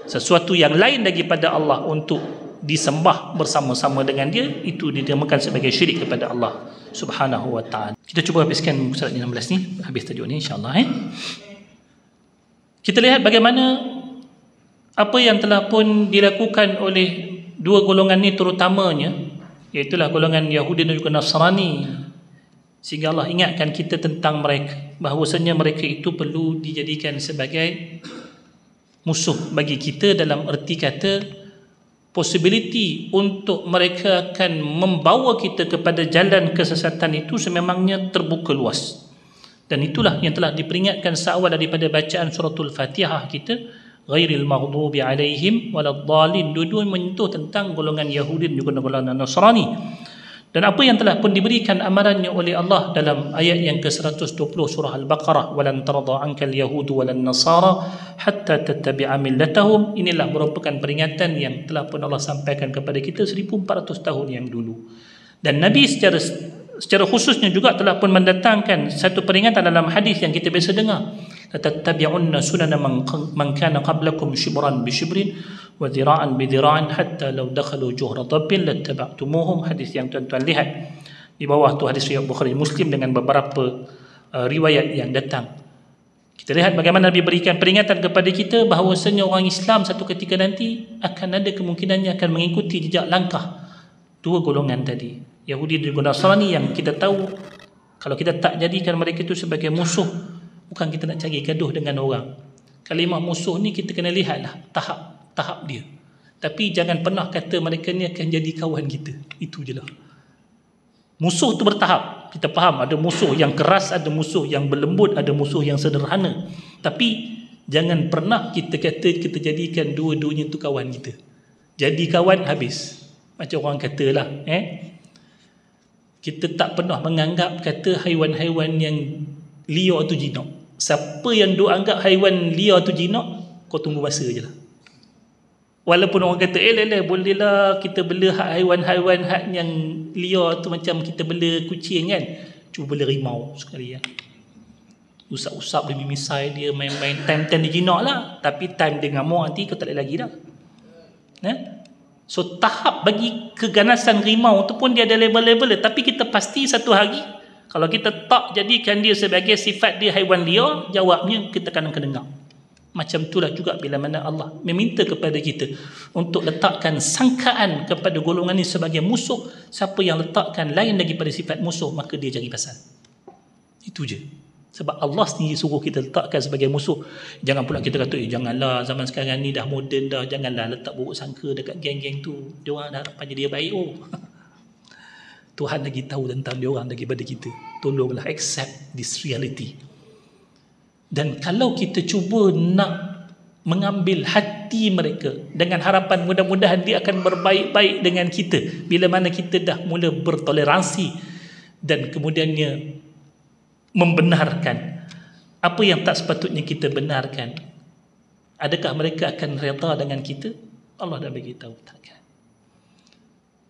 sesuatu yang lain daripada Allah untuk disembah bersama-sama dengan dia. Itu dinamakan sebagai syirik kepada Allah Subhanahu wa taala. Kita cuba habiskan surat 16 ni, habis tajuk ni insya-Allah. Kita lihat bagaimana apa yang telah pun dilakukan oleh dua golongan ni, terutamanya iaitulah golongan Yahudi dan juga Nasrani, sehingga Allah ingatkan kita tentang mereka, bahawasanya mereka itu perlu dijadikan sebagai musuh bagi kita, dalam erti kata possibility untuk mereka akan membawa kita kepada jalan kesesatan itu sememangnya terbuka luas. Dan itulah yang telah diperingatkan seawal daripada bacaan suratul Fatihah kita, ghairil maghdubi alaihim waladdallin. Dua-dua menyentuh tentang golongan Yahudi dan juga golongan Nasrani. Dan apa yang telah pun diberikan amarannya oleh Allah dalam ayat yang ke-120 surah Al-Baqarah, walan tarda ankal yahudu walan nasara hatta tattabi'a millatahum. Inilah merupakan peringatan yang telah pun Allah sampaikan kepada kita 1400 tahun yang dulu. Dan Nabi secara khususnya juga telah pun mendatangkan satu peringatan dalam hadis yang kita biasa dengar, latattabi'unna sunana man kana qablakum shibran bi shibrin wa dhira'an bi dhira'in hatta law dakhalu juhra dabbin lattaba'tumuhum. Hadis yang tuan-tuan lihat di bawah tu, hadis riwayat Bukhari Muslim dengan beberapa riwayat yang datang. Kita lihat bagaimana Nabi berikan peringatan kepada kita bahawasanya orang Islam satu ketika nanti akan ada kemungkinannya akan mengikuti jejak langkah dua golongan tadi, Yahudi dan Nasrani, yang kita tahu kalau kita tak jadikan mereka itu sebagai musuh, bukan kita nak cari gaduh dengan orang. Kalimah musuh ni kita kena lihatlah tahap dia. Tapi jangan pernah kata mereka ni akan jadi kawan kita. Itu je lah. Musuh tu bertahap. Kita faham ada musuh yang keras, ada musuh yang berlembut, ada musuh yang sederhana. Tapi jangan pernah kita kata kita jadikan dua-duanya tu kawan kita. Jadi kawan habis. Macam orang katalah, Kita tak pernah menganggap kata haiwan-haiwan yang liar tu jinak. Siapa yang duk anggap haiwan liar tu jinak, kau tunggu masa je lah. Walaupun orang kata bolehlah kita bela haiwan-haiwan yang liar tu macam kita bela kucing kan. Cuba bela rimau sekali ya. Usap-usap dia, mimisai dia, main-main, time-time dia jinak lah. Tapi time dia ngamuk nanti kau tak boleh lagi dah. So tahap bagi keganasan rimau tu pun dia ada level-level dia. Tapi kita pasti satu hari kalau kita tak jadikan dia sebagai sifat dia haiwan liar, jawabnya kita akan dengar. Macam itulah juga bila mana Allah meminta kepada kita untuk letakkan sangkaan kepada golongan ini sebagai musuh. Siapa yang letakkan lain daripada sifat musuh, maka dia cari pasal. Itu je. Sebab Allah sendiri suruh kita letakkan sebagai musuh. Jangan pula kita kata, janganlah zaman sekarang ni dah moden dah, janganlah letak buruk sangka dekat geng-geng tu. Dia orang dah harapannya dia baik. Tuhan lagi tahu tentang dia orang daripada kita. Tolonglah accept this reality. Dan kalau kita cuba nak mengambil hati mereka dengan harapan mudah-mudahan dia akan berbaik-baik dengan kita, bila mana kita dah mula bertoleransi dan kemudiannya membenarkan apa yang tak sepatutnya kita benarkan, adakah mereka akan reda dengan kita? Allah dah bagi tahu takkan.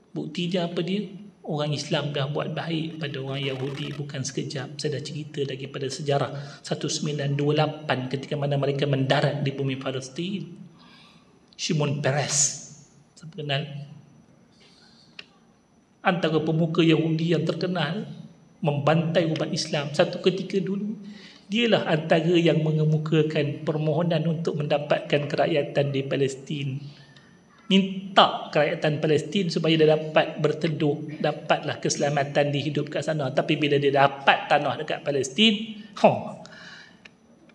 Buktinya apa dia? Orang Islam dah buat baik pada orang Yahudi bukan sekejap. Saya dah cerita daripada sejarah 1928 ketika mana mereka mendarat di bumi Palestin. Shimon Peres, saya kenal, antara pemuka Yahudi yang terkenal, membantai umat Islam. Satu ketika dulu dialah antara yang mengemukakan permohonan untuk mendapatkan kerakyatan di Palestin. Minta kerakyatan Palestin supaya dia dapat berteduh, dapatlah keselamatan di hidup kat sana. Tapi bila dia dapat tanah dekat Palestin,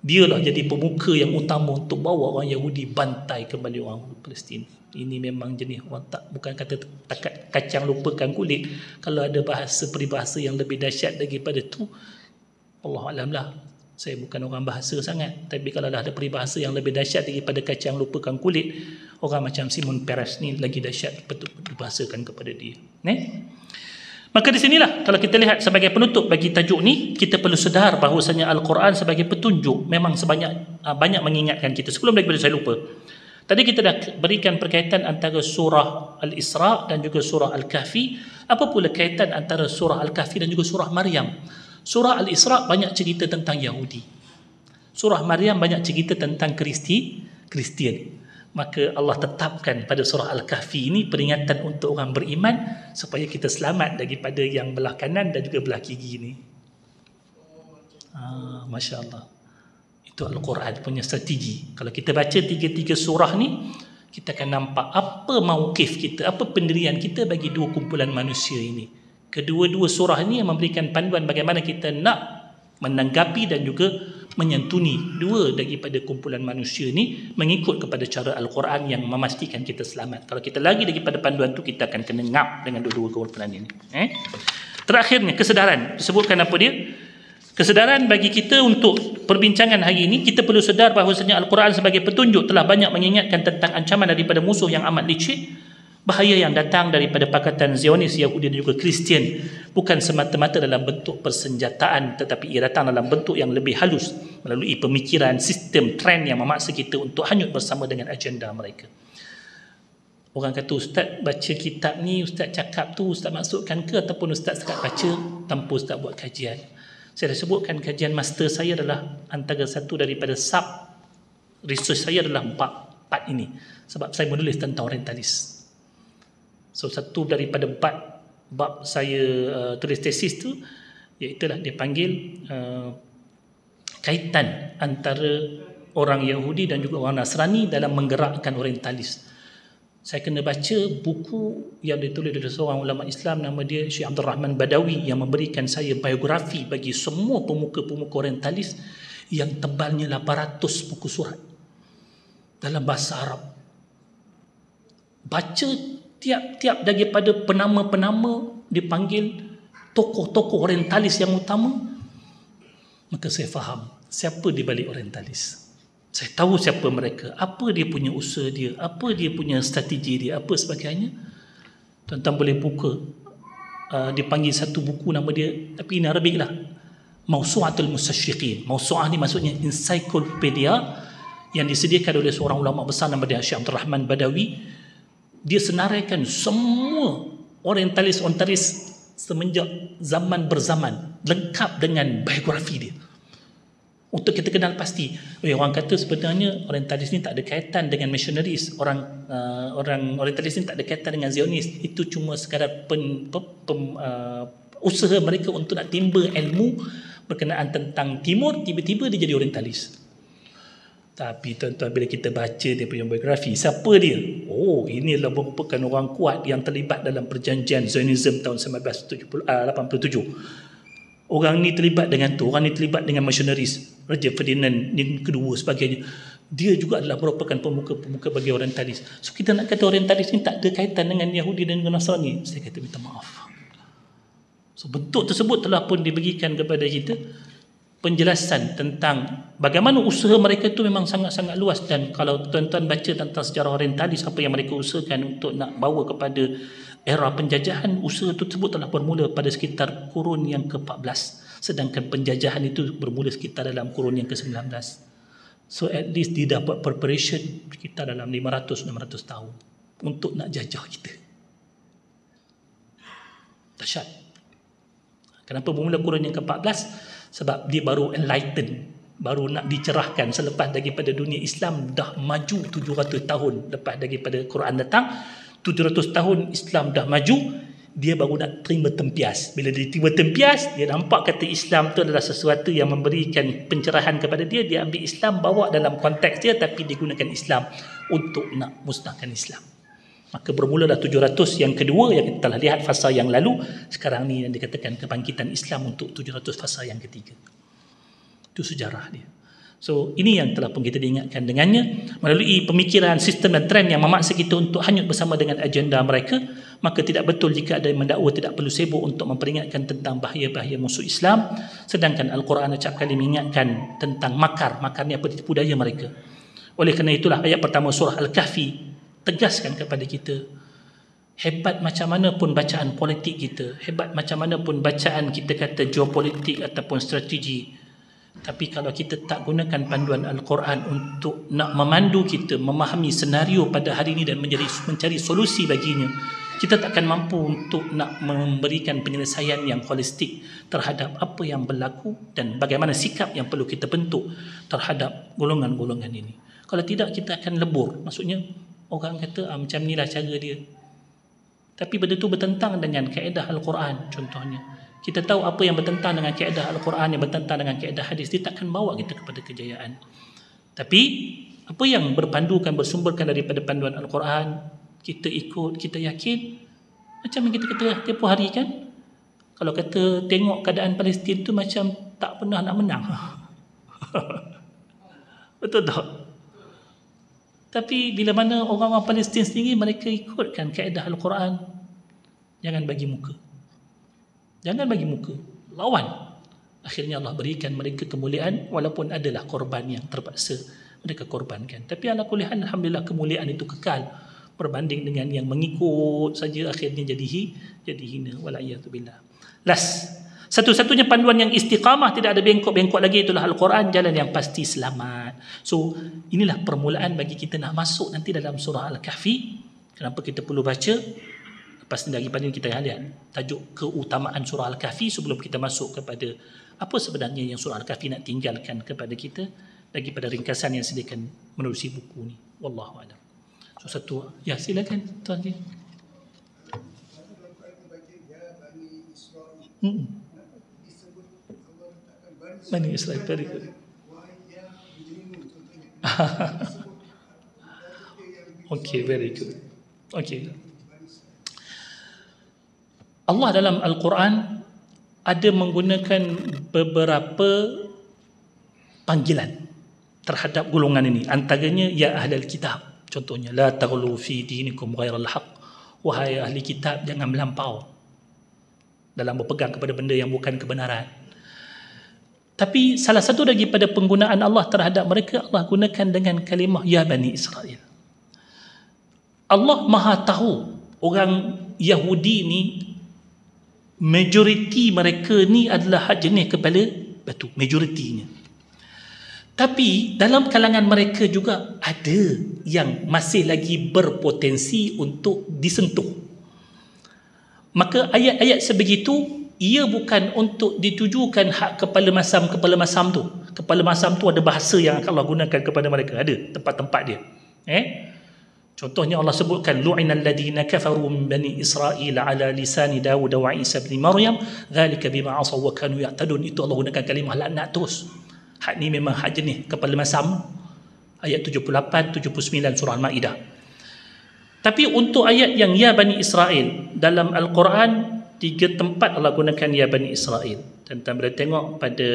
dialah jadi pemuka yang utama untuk bawa orang Yahudi bantai kembali orang Palestin. Ini memang jenis orang tak, bukan kata takat kacang lupakan kulit. Kalau ada bahasa peribahasa yang lebih dahsyat daripada tu, Allah alam lah. Saya bukan orang bahasa sangat, tapi kalau ada peribahasa yang lebih dahsyat daripada kacang lupakan kulit, orang macam Shimon Peres ni lagi dahsyat betul dibahasakan kepada dia. Maka di sinilah kalau kita lihat sebagai penutup bagi tajuk ni, kita perlu sedar bahawasanya Al-Quran sebagai petunjuk memang banyak mengingatkan kita. Sebelum daripada saya lupa, tadi kita dah berikan perkaitan antara surah Al-Isra dan juga surah Al-Kahfi. Apa pula kaitan antara surah Al-Kahfi dan juga surah Maryam? Surah Al-Isra banyak cerita tentang Yahudi. Surah Maryam banyak cerita tentang Kristian. Maka Allah tetapkan pada surah Al-Kahfi ini peringatan untuk orang beriman supaya kita selamat daripada yang belah kanan dan juga belah kiri ni. Masya Allah. Itu Al-Quran punya strategi. Kalau kita baca tiga-tiga surah ni, kita akan nampak apa mauqif kita, apa pendirian kita bagi dua kumpulan manusia ini. Kedua-dua surah ini yang memberikan panduan bagaimana kita nak menanggapi dan juga menyantuni dua daripada kumpulan manusia ini mengikut kepada cara Al-Quran yang memastikan kita selamat. Kalau kita lagi daripada panduan tu, kita akan kena ngap dengan dua-dua kumpulan ini. Terakhirnya, kesedaran. Disebutkan apa dia? Kesedaran bagi kita untuk perbincangan hari ini, kita perlu sedar bahawasanya Al-Quran sebagai petunjuk telah banyak mengingatkan tentang ancaman daripada musuh yang amat licik. Bahaya yang datang daripada pakatan Zionis, Yahudi dan juga Kristian bukan semata-mata dalam bentuk persenjataan, tetapi ia datang dalam bentuk yang lebih halus melalui pemikiran, sistem, trend yang memaksa kita untuk hanyut bersama dengan agenda mereka. Orang kata, Ustaz baca kitab ni, Ustaz cakap tu, Ustaz maksudkan ke, ataupun Ustaz sekat baca tanpa Ustaz buat kajian? Saya dah sebutkan kajian master saya adalah antara satu daripada sub research saya adalah empat ini. Sebab saya menulis tentang orientalis. So satu daripada 4 bab saya tulis tesis tu, iaitulah dia panggil kaitan antara orang Yahudi dan juga orang Nasrani dalam menggerakkan orientalis. Saya kena baca buku yang ditulis oleh seorang ulama Islam, nama dia Syekh Abdul Rahman Badawi, yang memberikan saya biografi bagi semua pemuka-pemuka orientalis yang tebalnya 800 buku surat dalam bahasa Arab. Baca tiap-tiap daripada penama-penama dipanggil tokoh-tokoh orientalis yang utama, maka saya faham siapa di balik orientalis. Saya tahu siapa mereka, apa dia punya usaha dia, apa dia punya strategi dia, apa sebagainya. Tuan-tuan boleh buka dipanggil satu buku nama dia, tapi in Arabic lah, Mawsu'atul Mustasyriqin. Mawsu'ah ni maksudnya ensiklopedia yang disediakan oleh seorang ulama besar nama dia Syekh Abdul Rahman Badawi. Dia senaraikan semua orientalis semenjak zaman berzaman, lengkap dengan biografi dia, untuk kita kenal pasti. Orang kata sebenarnya orientalis ni tak ada kaitan dengan missionaries, orang orientalis ni tak ada kaitan dengan Zionis, itu cuma sekadar usaha mereka untuk nak timba ilmu berkenaan tentang timur, tiba-tiba dia jadi orientalis. Tapi tuan-tuan, bila kita baca dia punya biografi, siapa dia? Oh, ini adalah merupakan orang kuat yang terlibat dalam perjanjian Zionism tahun 1987. Orang ni terlibat dengan tu, orang ni terlibat dengan missionaries, Raja Ferdinand ni kedua sebagainya. Dia juga adalah merupakan pemuka-pemuka bagi orientalis. So kita nak kata orientalis ni tak ada kaitan dengan Yahudi dan Nasrani, saya kata minta maaf. So bentuk tersebut telah pun diberikan kepada kita penjelasan tentang bagaimana usaha mereka itu memang sangat-sangat luas. Dan kalau tuan-tuan baca tentang sejarah orientalis, apa yang mereka usahakan untuk nak bawa kepada era penjajahan, usaha tersebut telah bermula pada sekitar kurun yang ke-14, sedangkan penjajahan itu bermula sekitar dalam kurun yang ke-19. So at least dia dapat preparation sekitar dalam 500-600 tahun untuk nak jajah kita. Dahsyat. Kenapa bermula kurun yang ke-14? Sebab dia baru enlighten, baru nak dicerahkan selepas daripada dunia Islam dah maju 700 tahun lepas daripada Quran datang. 700 tahun Islam dah maju, dia baru nak terima tempias. Bila dia terima tempias, dia nampak kata Islam tu adalah sesuatu yang memberikan pencerahan kepada dia. Dia ambil Islam, bawa dalam konteks dia, tapi dia gunakan Islam untuk nak musnahkan Islam. Maka bermulalah 700 yang kedua, yang kita telah lihat fasa yang lalu. Sekarang ni yang dikatakan kebangkitan Islam untuk 700 fasa yang ketiga. Itu sejarah dia. So ini yang telah pun kita diingatkan dengannya. Melalui pemikiran, sistem dan trend yang memaksa kita untuk hanyut bersama dengan agenda mereka, maka tidak betul jika ada yang mendakwa tidak perlu sibuk untuk memperingatkan tentang bahaya-bahaya musuh Islam. Sedangkan Al-Quran acap kali mengingatkan tentang makar ni apa, tipu daya mereka. Oleh kerana itulah ayat pertama surah Al-Kahfi tegaskan kepada kita, hebat macam mana pun bacaan politik kita, hebat macam mana pun bacaan kita kata geopolitik ataupun strategi, tapi kalau kita tak gunakan panduan Al-Quran untuk nak memandu kita memahami senario pada hari ini dan mencari solusi baginya, kita tak akan mampu untuk nak memberikan penyelesaian yang holistik terhadap apa yang berlaku dan bagaimana sikap yang perlu kita bentuk terhadap golongan-golongan ini. Kalau tidak, kita akan lebur. Maksudnya orang kata macam inilah cara dia, tapi benda tu bertentang dengan kaedah Al-Quran. Contohnya, kita tahu apa yang bertentang dengan kaedah Al-Quran, yang bertentang dengan kaedah hadis, dia takkan bawa kita kepada kejayaan. Tapi apa yang berpandukan, bersumberkan daripada panduan Al-Quran, kita ikut, kita yakin. Macam yang kita kata tiap hari kan, kalau kata tengok keadaan Palestin tu macam tak pernah nak menang. Betul tak? Tapi bila mana orang-orang Palestin sendiri mereka ikutkan kaedah Al-Quran, jangan bagi muka. Jangan bagi muka. Lawan. Akhirnya Allah berikan mereka kemuliaan walaupun adalah korban yang terpaksa mereka korbankan. Tapi ala kulli hal, alhamdulillah kemuliaan itu kekal berbanding dengan yang mengikut saja akhirnya jadi hina. Wala'iyatubillah. Last. Satu-satunya panduan yang istiqamah, tidak ada bengkok-bengkok lagi, itulah Al-Quran, jalan yang pasti selamat. So inilah permulaan bagi kita nak masuk nanti dalam surah Al-Kahfi. Kenapa kita perlu baca? Lepas daripada ini kita lihat tajuk keutamaan surah Al-Kahfi sebelum kita masuk kepada apa sebenarnya yang surah Al-Kahfi nak tinggalkan kepada kita daripada ringkasan yang sediakan menerusi buku ni. Wallahu a'lam. So satu, ya silakan tuan. Bani Israel, very good. Okay, very good. Okay. Allah dalam Al-Quran ada menggunakan beberapa panggilan terhadap golongan ini. Antaranya ya ahlul kitab. Contohnya la taghlu fi dinikum ghairal haqq. Wahai ahli kitab, jangan melampau dalam berpegang kepada benda yang bukan kebenaran. Tapi salah satu daripada penggunaan Allah terhadap mereka, Allah gunakan dengan kalimah ya Bani Israel. Allah maha tahu orang Yahudi ni majoriti mereka ni adalah hak jenis kepala batu, majoritinya. Tapi dalam kalangan mereka juga ada yang masih lagi berpotensi untuk disentuh. Maka ayat-ayat sebegitu, ia bukan untuk ditujukan hak kepala masam tu. Kepala masam tu ada bahasa yang Allah gunakan kepada mereka, ada tempat-tempat dia. Contohnya Allah sebutkan lu'inal ladina kafaru min bani Israil ala lisani Dawud wa Isa bin Maryam dzalika bima asaw wa kanu ya'tadun. Itu Allah gunakan kalimah laknat terus. Hak ni memang hak jenis kepala masam. Ayat 78, 79 surah Al-Maidah. Tapi untuk ayat yang ya Bani Israel, dalam Al-Quran 3 tempat Allah gunakan ya Bani Israel. Dan kita boleh tengok pada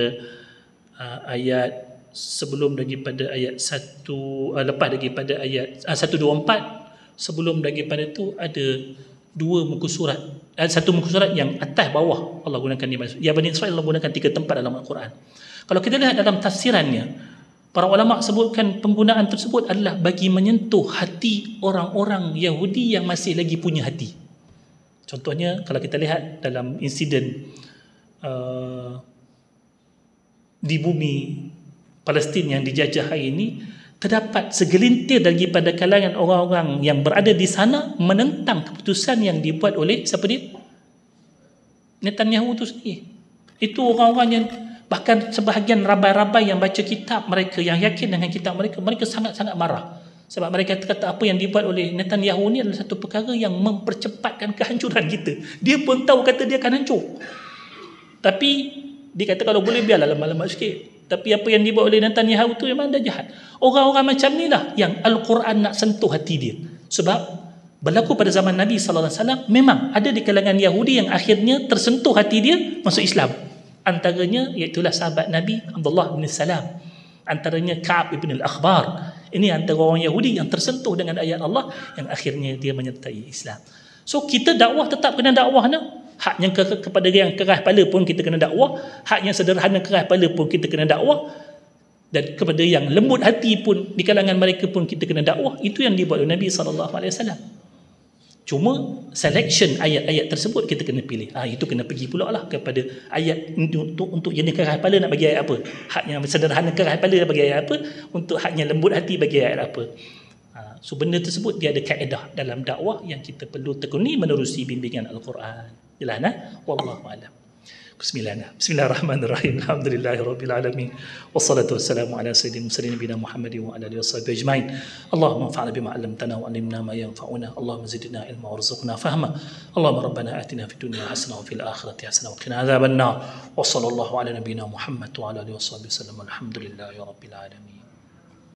ayat sebelum daripada ayat 1, lepas daripada ayat 124, sebelum daripada tu ada 2 muka surat, satu muka surat yang atas bawah Allah gunakan ya Bani Israel. Allah gunakan 3 tempat dalam Al-Quran. Kalau kita lihat dalam tafsirannya, para ulama sebutkan penggunaan tersebut adalah bagi menyentuh hati orang-orang Yahudi yang masih lagi punya hati. Contohnya kalau kita lihat dalam insiden di bumi Palestin yang dijajah hari ini, terdapat segelintir daripada kalangan orang-orang yang berada di sana menentang keputusan yang dibuat oleh siapa dia? Netanyahu itu sendiri. Itu orang-orang yang bahkan sebahagian rabai-rabai yang baca kitab mereka, yang yakin dengan kitab mereka, mereka sangat-sangat marah. Sebab mereka kata apa yang dibuat oleh Netanyahu ni adalah satu perkara yang mempercepatkan kehancuran kita. Dia pun tahu kata dia akan hancur. Tapi dia kata kalau boleh biarlah lemah-lemah sikit. Tapi apa yang dibuat oleh Netanyahu tu memang dah jahat. Orang-orang macam ni lah yang Al-Quran nak sentuh hati dia. Sebab berlaku pada zaman Nabi SAW, memang ada di kalangan Yahudi yang akhirnya tersentuh hati dia masuk Islam. Antaranya iaitulah sahabat Nabi Abdullah bin Salam, antaranya Ka'ab ibn al-Akhbar. Ini antara orang Yahudi yang tersentuh dengan ayat Allah yang akhirnya dia menyertai Islam. So kita dakwah tetap kena dakwah nak. Hak yang kepada yang keras kepala pun kita kena dakwah, hak yang sederhana keras kepala pun kita kena dakwah, dan kepada yang lembut hati pun di kalangan mereka pun kita kena dakwah. Itu yang dibuat oleh Nabi SAW. Cuma selection ayat-ayat tersebut kita kena pilih. Itu kena pergi pula lah kepada ayat untuk jenis keras kepala nak bagi ayat apa, hak yang sederhana keras kepala nak bagi ayat apa, untuk hak yang lembut hati bagi ayat apa. So benda tersebut dia ada kaedah dalam dakwah yang kita perlu tekuni menerusi bimbingan Al-Quran. Jelas nah? Wallahu a'lam. Bismillahirrahmanirrahim. Alhamdulillahirabbil alamin. Wassalatu wassalamu ala sayyidil mursalin nabiyina Muhammadin wa ala alihi washabihi ajmain. Allahumma anfa'na bima 'allamtana wa 'allimna ma yanfa'una. Allahumma zidna ilma warzuqna fahma. Allahumma rabbana atina fid dunya hasanah wa fil akhirati hasanah wa qina adzabannar. Wa sallallahu ala nabiyyina Muhammad wa ala alihi washabihi wasallam. Alhamdulillahirabbil alamin.